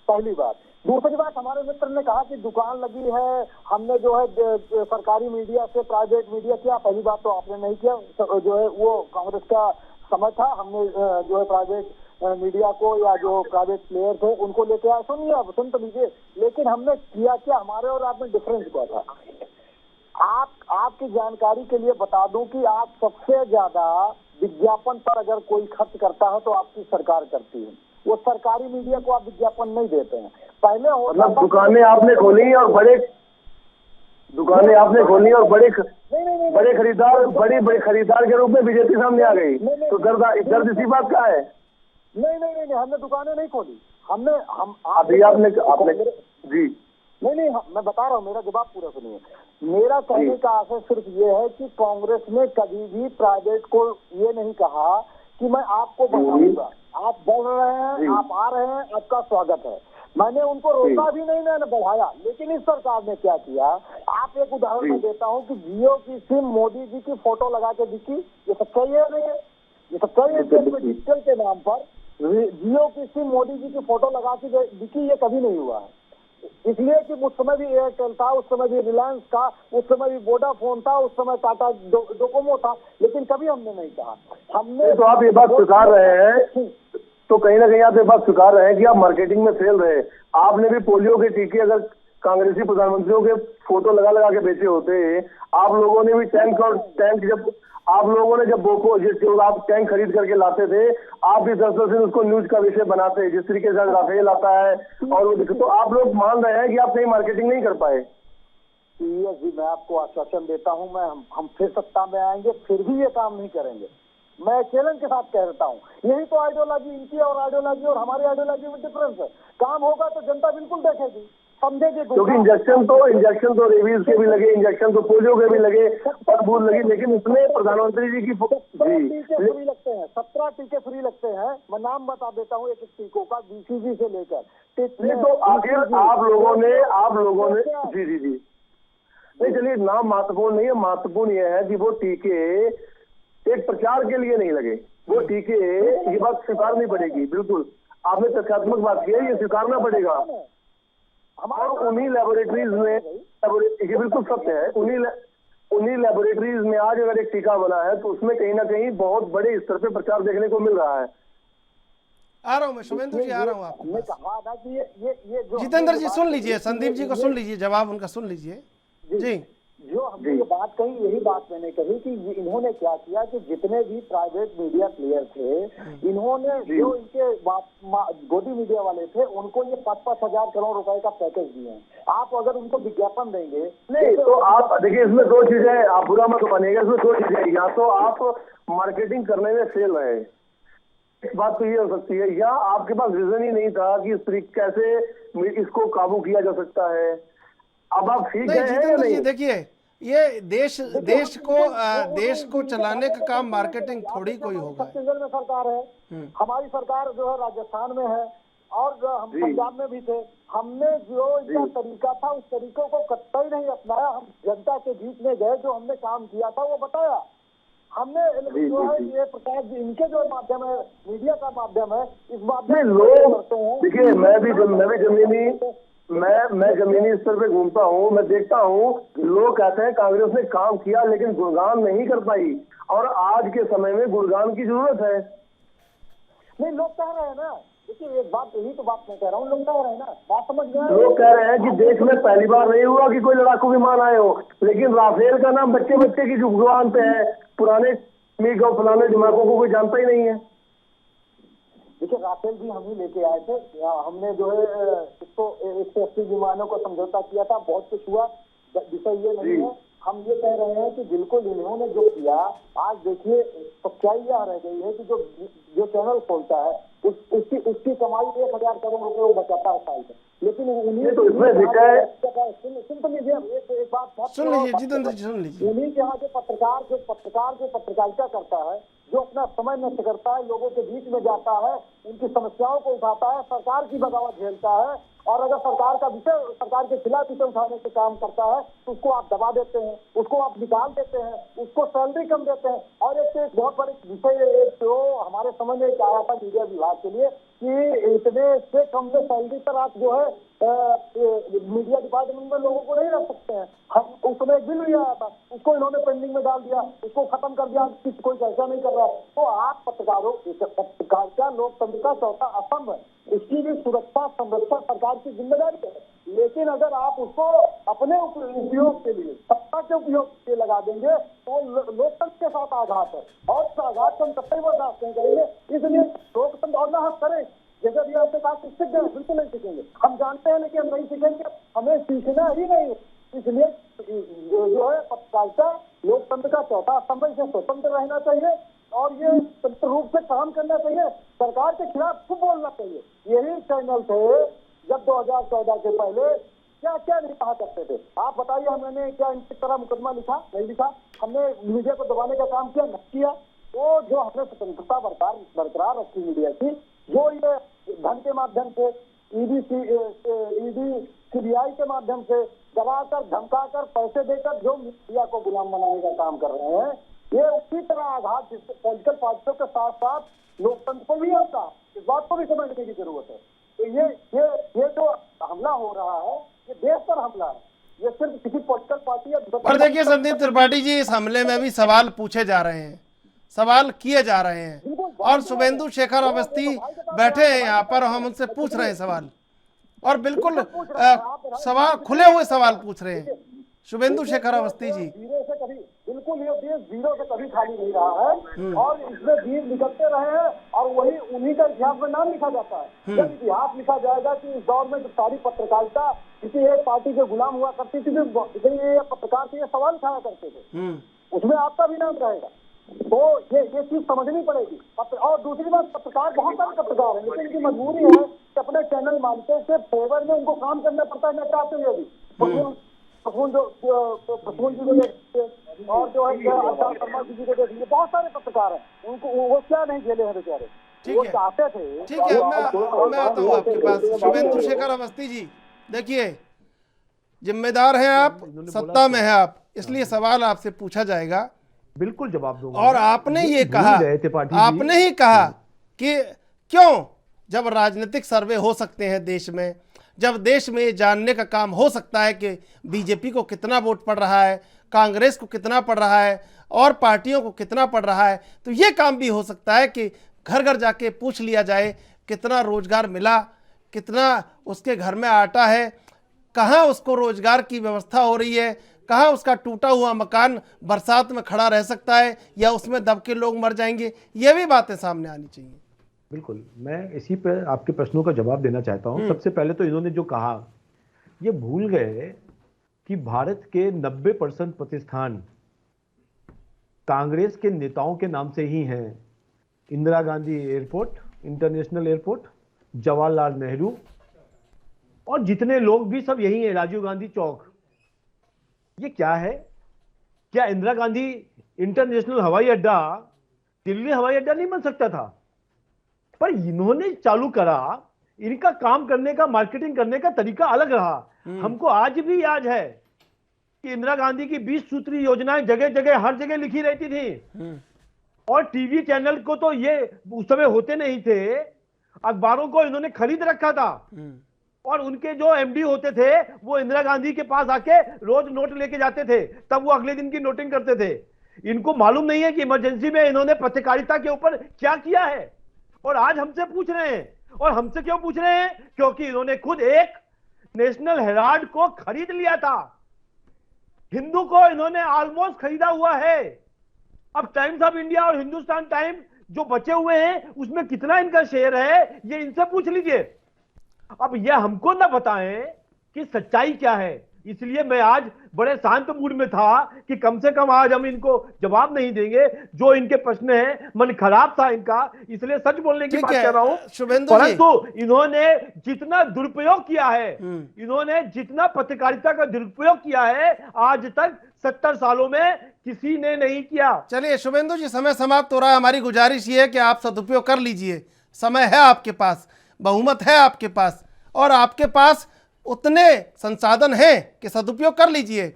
पहली बात। दूसरी बात, हमारे मित्र ने कहा कि दुकान लगी है, हमने जो है सरकारी मीडिया से प्राइवेट मीडिया किया। पहली बात तो आपने नहीं किया, जो है वो कांग्रेस का समय था, हमने जो है प्राइवेट मीडिया को या जो प्राइवेट प्लेयर थे उनको लेके आए। सुनिए, अब सुन तो लीजिए, लेकिन हमने किया क्या, हमारे और आप में डिफरेंस क्या था। आपकी जानकारी के लिए बता दूं कि आज सबसे ज्यादा विज्ञापन पर अगर कोई खर्च करता है तो आपकी सरकार करती है। वो सरकारी मीडिया को आप विज्ञापन नहीं देते हैं। पहले मतलब दुकानें आपने खोली और बड़े दुकानें आपने खोली और बड़े खरीदार बड़े खरीदार के रूप में बीजेपी सामने आ गई, तो दर्द इसी बात का है। नहीं, हमने दुकानें नहीं खोली। हमने अभी आपने जी नहीं, मैं बता रहा हूँ, मेरा जवाब पूरा सुनिए। मेरा कहने का आशय सिर्फ ये है कि कांग्रेस ने कभी भी प्राइवेट को ये नहीं कहा कि मैं आपको बढ़ाऊंगा। आप बढ़ रहे हैं, आप आ रहे हैं, आपका स्वागत है। मैंने उनको रोका भी नहीं, मैंने बढ़ाया। लेकिन इस सरकार ने क्या किया, आप एक उदाहरण मैं देता हूँ कि जियो की सिम मोदी जी की फोटो लगा के बिकी। ये सच्चाई है नहीं है? ये सच्चाई है। डिजिटल के नाम पर जियो की सिम मोदी जी की फोटो लगा के बिकी, ये कभी नहीं हुआ है। इसलिए कि उस समय भी एयरटेल था, उस समय भी रिलायंस था, उस समय भी वोडाफोन था, उस समय टाटा डोकोमो था, लेकिन कभी हमने नहीं कहा। हमने तो आप ये बात स्वीकार रहे हैं, तो कहीं ना कहीं आप ये बात स्वीकार रहे हैं कि आप मार्केटिंग में फेल रहे। आपने भी पोलियो के टीके अगर कांग्रेसी प्रधानमंत्रियों के फोटो लगा लगा के बेचे होते, आप लोगों ने भी टैंक जब आप लोगों ने जब बोको जो आप टैंक खरीद करके लाते थे, आप भी 10-10 दिन उसको न्यूज का विषय बनाते, जिस तरीके से राफेल आता है और वो, तो आप लोग मान रहे हैं कि आप कहीं मार्केटिंग नहीं कर पाए। जी, मैं आपको आश्वासन देता हूं, हम फिर सत्ता में आएंगे, फिर भी ये काम नहीं करेंगे। मैं चैलेंज के साथ कहता हूं। यही तो आइडियोलॉजी इनकी और आइडियोलॉजी और हमारी आइडियोलॉजी में डिफरेंस है। काम होगा तो जनता बिल्कुल देखेगी, समझेगी। क्योंकि इंजेक्शन तो रेबीज के भी लगे, इंजेक्शन तो पोलियो के भी लगे, पदबूद लगी, लेकिन उसमें प्रधानमंत्री जी की टीके फ्री लगते हैं, 17 टीके फ्री लगते हैं। मैं नाम बता देता हूँ एक एक टीकों का, BCG से लेकर। तो आखिर आप लोगों ने जी नहीं, चलिए नाम महत्वपूर्ण नहीं है, महत्वपूर्ण यह है कि वो टीके एक प्रचार के लिए नहीं लगे। वो टीके, ये बात स्वीकारनी पड़ेगी। बिल्कुल आपने तथ्यात्मक बात की है, ये स्वीकारना पड़ेगा। और उन्हीं लेबोरेटरीज में, ये बिल्कुल सत्य है, उन्हीं लेबोरेटरीज में आज अगर एक टीका बना है तो उसमें कहीं ना कहीं बहुत बड़े स्तर पे प्रचार देखने को मिल रहा है। आ रहा हूँ मैं शुभेंदु जी, आ रहा हूँ आपको। कहा था कि ये जो जितेंद्र जी सुन लीजिए, संदीप जी को सुन लीजिए, जवाब उनका सुन लीजिए। जी जो हमने ये बात कही, यही बात मैंने कही कि इन्होंने क्या किया कि जितने भी प्राइवेट मीडिया प्लेयर थे, इन्होंने जो इनके गोदी मीडिया वाले थे, उनको ये 5-5 हजार करोड़ रुपए का पैकेज दिए हैं। आप अगर उनको विज्ञापन देंगे नहीं तो आप देखिए, इसमें दो चीजें, आप बुरा मत मानिएगा, इसमें दो चीजें, या तो आप मार्केटिंग करने में फेल रहे, एक बात तो ये हो सकती है, या आपके पास विजन ही नहीं था कि इस तरीके कैसे इसको काबू किया जा सकता है। अब आप सीख गए हैं या जितेंद्र जी, नहीं? देखिए ये देश को चलाने का काम मार्केटिंग थोड़ी कोई होगा। छत्तीसगढ़ में सरकार है, हमारी सरकार जो है राजस्थान में है, और हम पंजाब में भी थे। हमने जो इनका तरीका था उस तरीकों को कतई नहीं अपनाया। हम जनता के बीच में गए, जो हमने काम किया था वो बताया हमने। जो है ये प्रकाश जी, इनके जो माध्यम है, मीडिया का माध्यम है, इस माध्यम में लोग देखिए, मैं जमीनी स्तर पे घूमता हूँ, मैं देखता हूँ लोग कहते हैं कांग्रेस ने काम किया लेकिन गुणगान नहीं कर पाई, और आज के समय में गुणगान की जरूरत है। नहीं, लोग कह रहे हैं ना, देखिए एक बात, यही तो बात मैं कह रहा हूँ, लोग कह रहे हैं ना, बात समझ में। लोग कह रहे हैं कि देश में पहली बार नहीं हुआ कि कोई लड़ाकू विमान आए हो, लेकिन राफेल का नाम बच्चे बच्चे की जुबान पे है, पुराने फलाने दिमागों को कोई जानता ही नहीं है। देखिए राफेल भी हम ही लेके आए थे, हमने जो है इसको 180 विमानों को समझौता किया था, बहुत कुछ हुआ, विषय ये नहीं है। हम ये कह रहे हैं कि बिल्कुल इन्होंने जो किया, आज देखिए सच्चाई यह रह गई है कि जो चैनल खोलता है उसकी कमाई 1000 करोड़ रुपए वो बचाता है साल में, लेकिन उन्हीं तो इसमें विषय सुन लीजिए, एक बात सुन लीजिए जितेंद्र जी, सुन लीजिए। उन्हीं के यहाँ जो पत्रकारिता करता है, जो अपना समय नष्ट करता है, लोगों के बीच में जाता है, उनकी समस्याओं को उठाता है, सरकार की बगावत झेलता है, और अगर सरकार के खिलाफ इसे उठाने के काम करता है तो उसको आप दबा देते हैं, उसको आप निकाल देते हैं, उसको सैलरी कम देते हैं। और एक बहुत बड़ी विषय जो हमारे समझ में आया था मीडिया विभाग के लिए कि इतने से कम में सैलरी पर आप जो है मीडिया डिपार्टमेंट में लोगों को नहीं रख सकते हैं। हम उस समय एक बिल भी आया था, उसको इन्होंने पेंडिंग में डाल दिया, उसको खत्म कर दिया, कोई चर्चा नहीं कर रहा। तो आप पत्रकारिता लोकतंत्र का चौथा स्तंभ है, इसकी भी सुरक्षा संरक्षण सरकार की जिम्मेदारी है। लेकिन अगर आप उसको अपने उपयोग के लिए, सत्ता के उपयोग के लिए लगा देंगे तो लोकतंत्र के साथ आघात है, और उस आघात को हम कतई बर्दाश्त नहीं करेंगे। इसलिए लोकतंत्र और ना हम करें, जैसे भी आपके पास सीख गए, बिल्कुल नहीं सीखेंगे, हम जानते हैं लेकिन हम नहीं सीखेंगे, हमें सीखना ही नहीं। इसलिए जो है पत्रकारिता लोकतंत्र का चौथा स्तंभ, इसे स्वतंत्र रहना चाहिए और ये स्वतंत्र रूप से काम करना चाहिए, सरकार के खिलाफ खूब बोलना चाहिए। यही चैनल थे जब 2014 के पहले क्या क्या नहीं कहा करते थे। आप बताइए, हमने क्या इनकी तरह मुकदमा लिखा? नहीं लिखा। हमने मीडिया को दबाने का काम किया? नहीं किया। तो जो हमने स्वतंत्रता बरकरार रखी मीडिया की, जो ये धन के माध्यम से ईडी सीबीआई के माध्यम से दबाकर धमकाकर पैसे देकर जो मीडिया को गुलाम बनाने का काम कर रहे हैं, ये उसी तरह आघात पॉलिटिकल पार्टियों के साथ साथ लोकतंत्र को भी होता है। इस बात को भी समझने की जरूरत है। तो ये जो हमला हो रहा है, ये देश पर हमला है, ये सिर्फ किसी पॉलिटिकल पार्टी या। पर देखिए संदीप त्रिपाठी जी, इस हमले में भी सवाल पूछे जा रहे हैं, सवाल किए जा रहे हैं, और शुभेंदु शेखर अवस्थी बैठे हैं यहाँ पर, हम उनसे पूछ रहे हैं सवाल, और बिल्कुल सवाल खुले हुए सवाल पूछ रहे हैं शुभेंदु शेखर अवस्थी जी। जीरो से कभी, बिल्कुल ये देश जीरो से कभी खाली नहीं रहा है, और इसमें वीर निकलते रहे हैं, और वही उन्हीं का इतिहास में नाम लिखा जाता है। जब इतिहास लिखा जाएगा कि इस दौर में जो सारी पत्रकारिता किसी एक पार्टी के गुलाम हुआ करती थी, ये पत्रकार से ये सवाल उठाया करते थे, उसमें आपका भी नाम रहेगा। तो ये चीज समझनी पड़ेगी। और दूसरी बात, पत्रकार बहुत सारे पत्रकार हैं, लेकिन इनकी मजबूरी है कि अपने चैनल मालिकों के फेवर में उनको काम करना पड़ता है, न चाहते हुए भी। प्रसून और जो है शर्मा जी को देखिए, बहुत सारे पत्रकार हैं, उनको वो क्या नहीं झेले हैं बेचारे, वो चाहते थे। ठीक है, मैं आता हूँ आपके पास। शुभेंदु शेखर अवस्थी जी, देखिए जिम्मेदार हैं आप, सत्ता में है आप, इसलिए सवाल आपसे पूछा जाएगा, बिल्कुल जवाब दूंगा। और आपने ये कहा, आपने ही कहा कि क्यों, जब राजनीतिक सर्वे हो सकते हैं देश में, जब देश में ये जानने का काम हो सकता है कि बीजेपी को कितना वोट पड़ रहा है, कांग्रेस को कितना पड़ रहा है, और पार्टियों को कितना पड़ रहा है, तो ये काम भी हो सकता है कि घर घर जाके पूछ लिया जाए कितना रोजगार मिला, कितना उसके घर में आटा है, कहाँ उसको रोजगार की व्यवस्था हो रही है, कहाँ उसका टूटा हुआ मकान बरसात में खड़ा रह सकता है या उसमें दब के लोग मर जाएंगे, ये भी बातें सामने आनी चाहिए। बिल्कुल, मैं इसी पे आपके प्रश्नों का जवाब देना चाहता हूं। सबसे पहले तो इन्होंने जो कहा, ये भूल गए कि भारत के 90% प्रतिष्ठान कांग्रेस के नेताओं के नाम से ही हैं। Indira Gandhi airport, international airport, Jawaharlal Nehru, और जितने लोग भी सब यही हैं, राजीव गांधी चौक। ये क्या है? क्या इंदिरा गांधी इंटरनेशनल हवाई अड्डा दिल्ली हवाई अड्डा नहीं बन सकता था? पर इन्होंने चालू करा, इनका काम करने का, मार्केटिंग करने का तरीका अलग रहा। हमको आज भी याद है कि इंदिरा गांधी की 20 सूत्री योजनाएं जगह जगह हर जगह लिखी रहती थी, और टीवी चैनल को तो ये उस समय होते नहीं थे, अखबारों को इन्होंने खरीद रखा था, और उनके जो एमडी होते थे वो इंदिरा गांधी के पास आके रोज नोट लेके जाते थे, तब वो अगले दिन की नोटिंग करते थे। इनको मालूम नहीं है कि इमरजेंसी में इन्होंने पत्रकारिता के ऊपर क्या किया है, और आज हमसे पूछ रहे हैं। और हमसे क्यों पूछ रहे हैं? क्योंकि इन्होंने खुद एक नेशनल हेराल्ड को खरीद लिया था, हिंदू को इन्होंने ऑलमोस्ट खरीदा हुआ है। अब टाइम्स ऑफ इंडिया और हिंदुस्तान टाइम्स जो बचे हुए हैं उसमें कितना इनका शेयर है, ये इनसे पूछ लीजिए। अब ये हमको ना बताएं कि सच्चाई क्या है। इसलिए मैं आज बड़े शांत मूड में था कि कम से कम आज हम इनको जवाब नहीं देंगे। जो इनके प्रश्न हैं, मन खराब था इनका, इसलिए सच बोलने की बात कर रहा हूं। परंतु इन्होंने जितना दुरुपयोग किया है, इन्होंने जितना पत्रकारिता का दुरुपयोग किया है, आज तक 70 सालों में किसी ने नहीं किया। चलिए शुभेंदु जी, समय समाप्त हो रहा है। हमारी गुजारिश ये है कि आप सदुपयोग कर लीजिए, समय है आपके पास, बहुमत है आपके पास, और आपके पास उतने संसाधन हैं कि सदुपयोग कर लीजिए।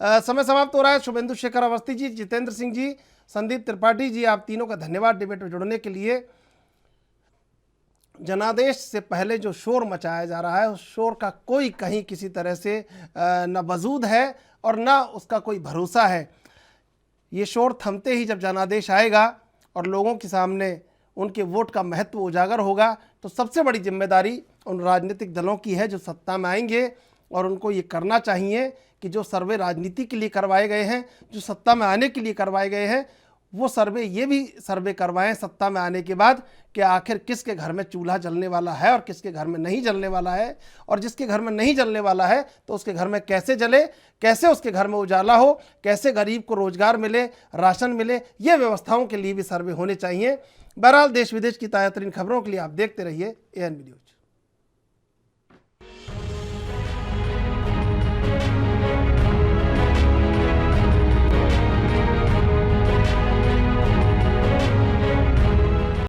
समय समाप्त हो रहा है। शुभेंदु शेखर अवस्थी जी, जितेंद्र सिंह जी, संदीप त्रिपाठी जी, आप तीनों का धन्यवाद डिबेट में जुड़ने के लिए। जनादेश से पहले जो शोर मचाया जा रहा है, उस शोर का कोई कहीं किसी तरह से न वजूद है और न उसका कोई भरोसा है। ये शोर थमते ही जब जनादेश आएगा और लोगों के सामने उनके वोट का महत्व उजागर होगा, तो सबसे बड़ी जिम्मेदारी उन राजनीतिक दलों की है जो सत्ता में आएंगे, और उनको ये करना चाहिए कि जो सर्वे राजनीति के लिए करवाए गए हैं, जो सत्ता में आने के लिए करवाए गए हैं, वो सर्वे ये भी सर्वे करवाएं सत्ता में आने के बाद कि आखिर किसके घर में चूल्हा जलने वाला है और किसके घर में नहीं जलने वाला है, और जिसके घर में नहीं जलने वाला है तो उसके घर में कैसे जले, कैसे उसके घर में उजाला हो, कैसे गरीब को रोजगार मिले, राशन मिले, ये व्यवस्थाओं के लिए भी सर्वे होने चाहिए। बहरहाल देश विदेश की ताज़ा तरीन खबरों के लिए आप देखते रहिए ANB न्यूज़।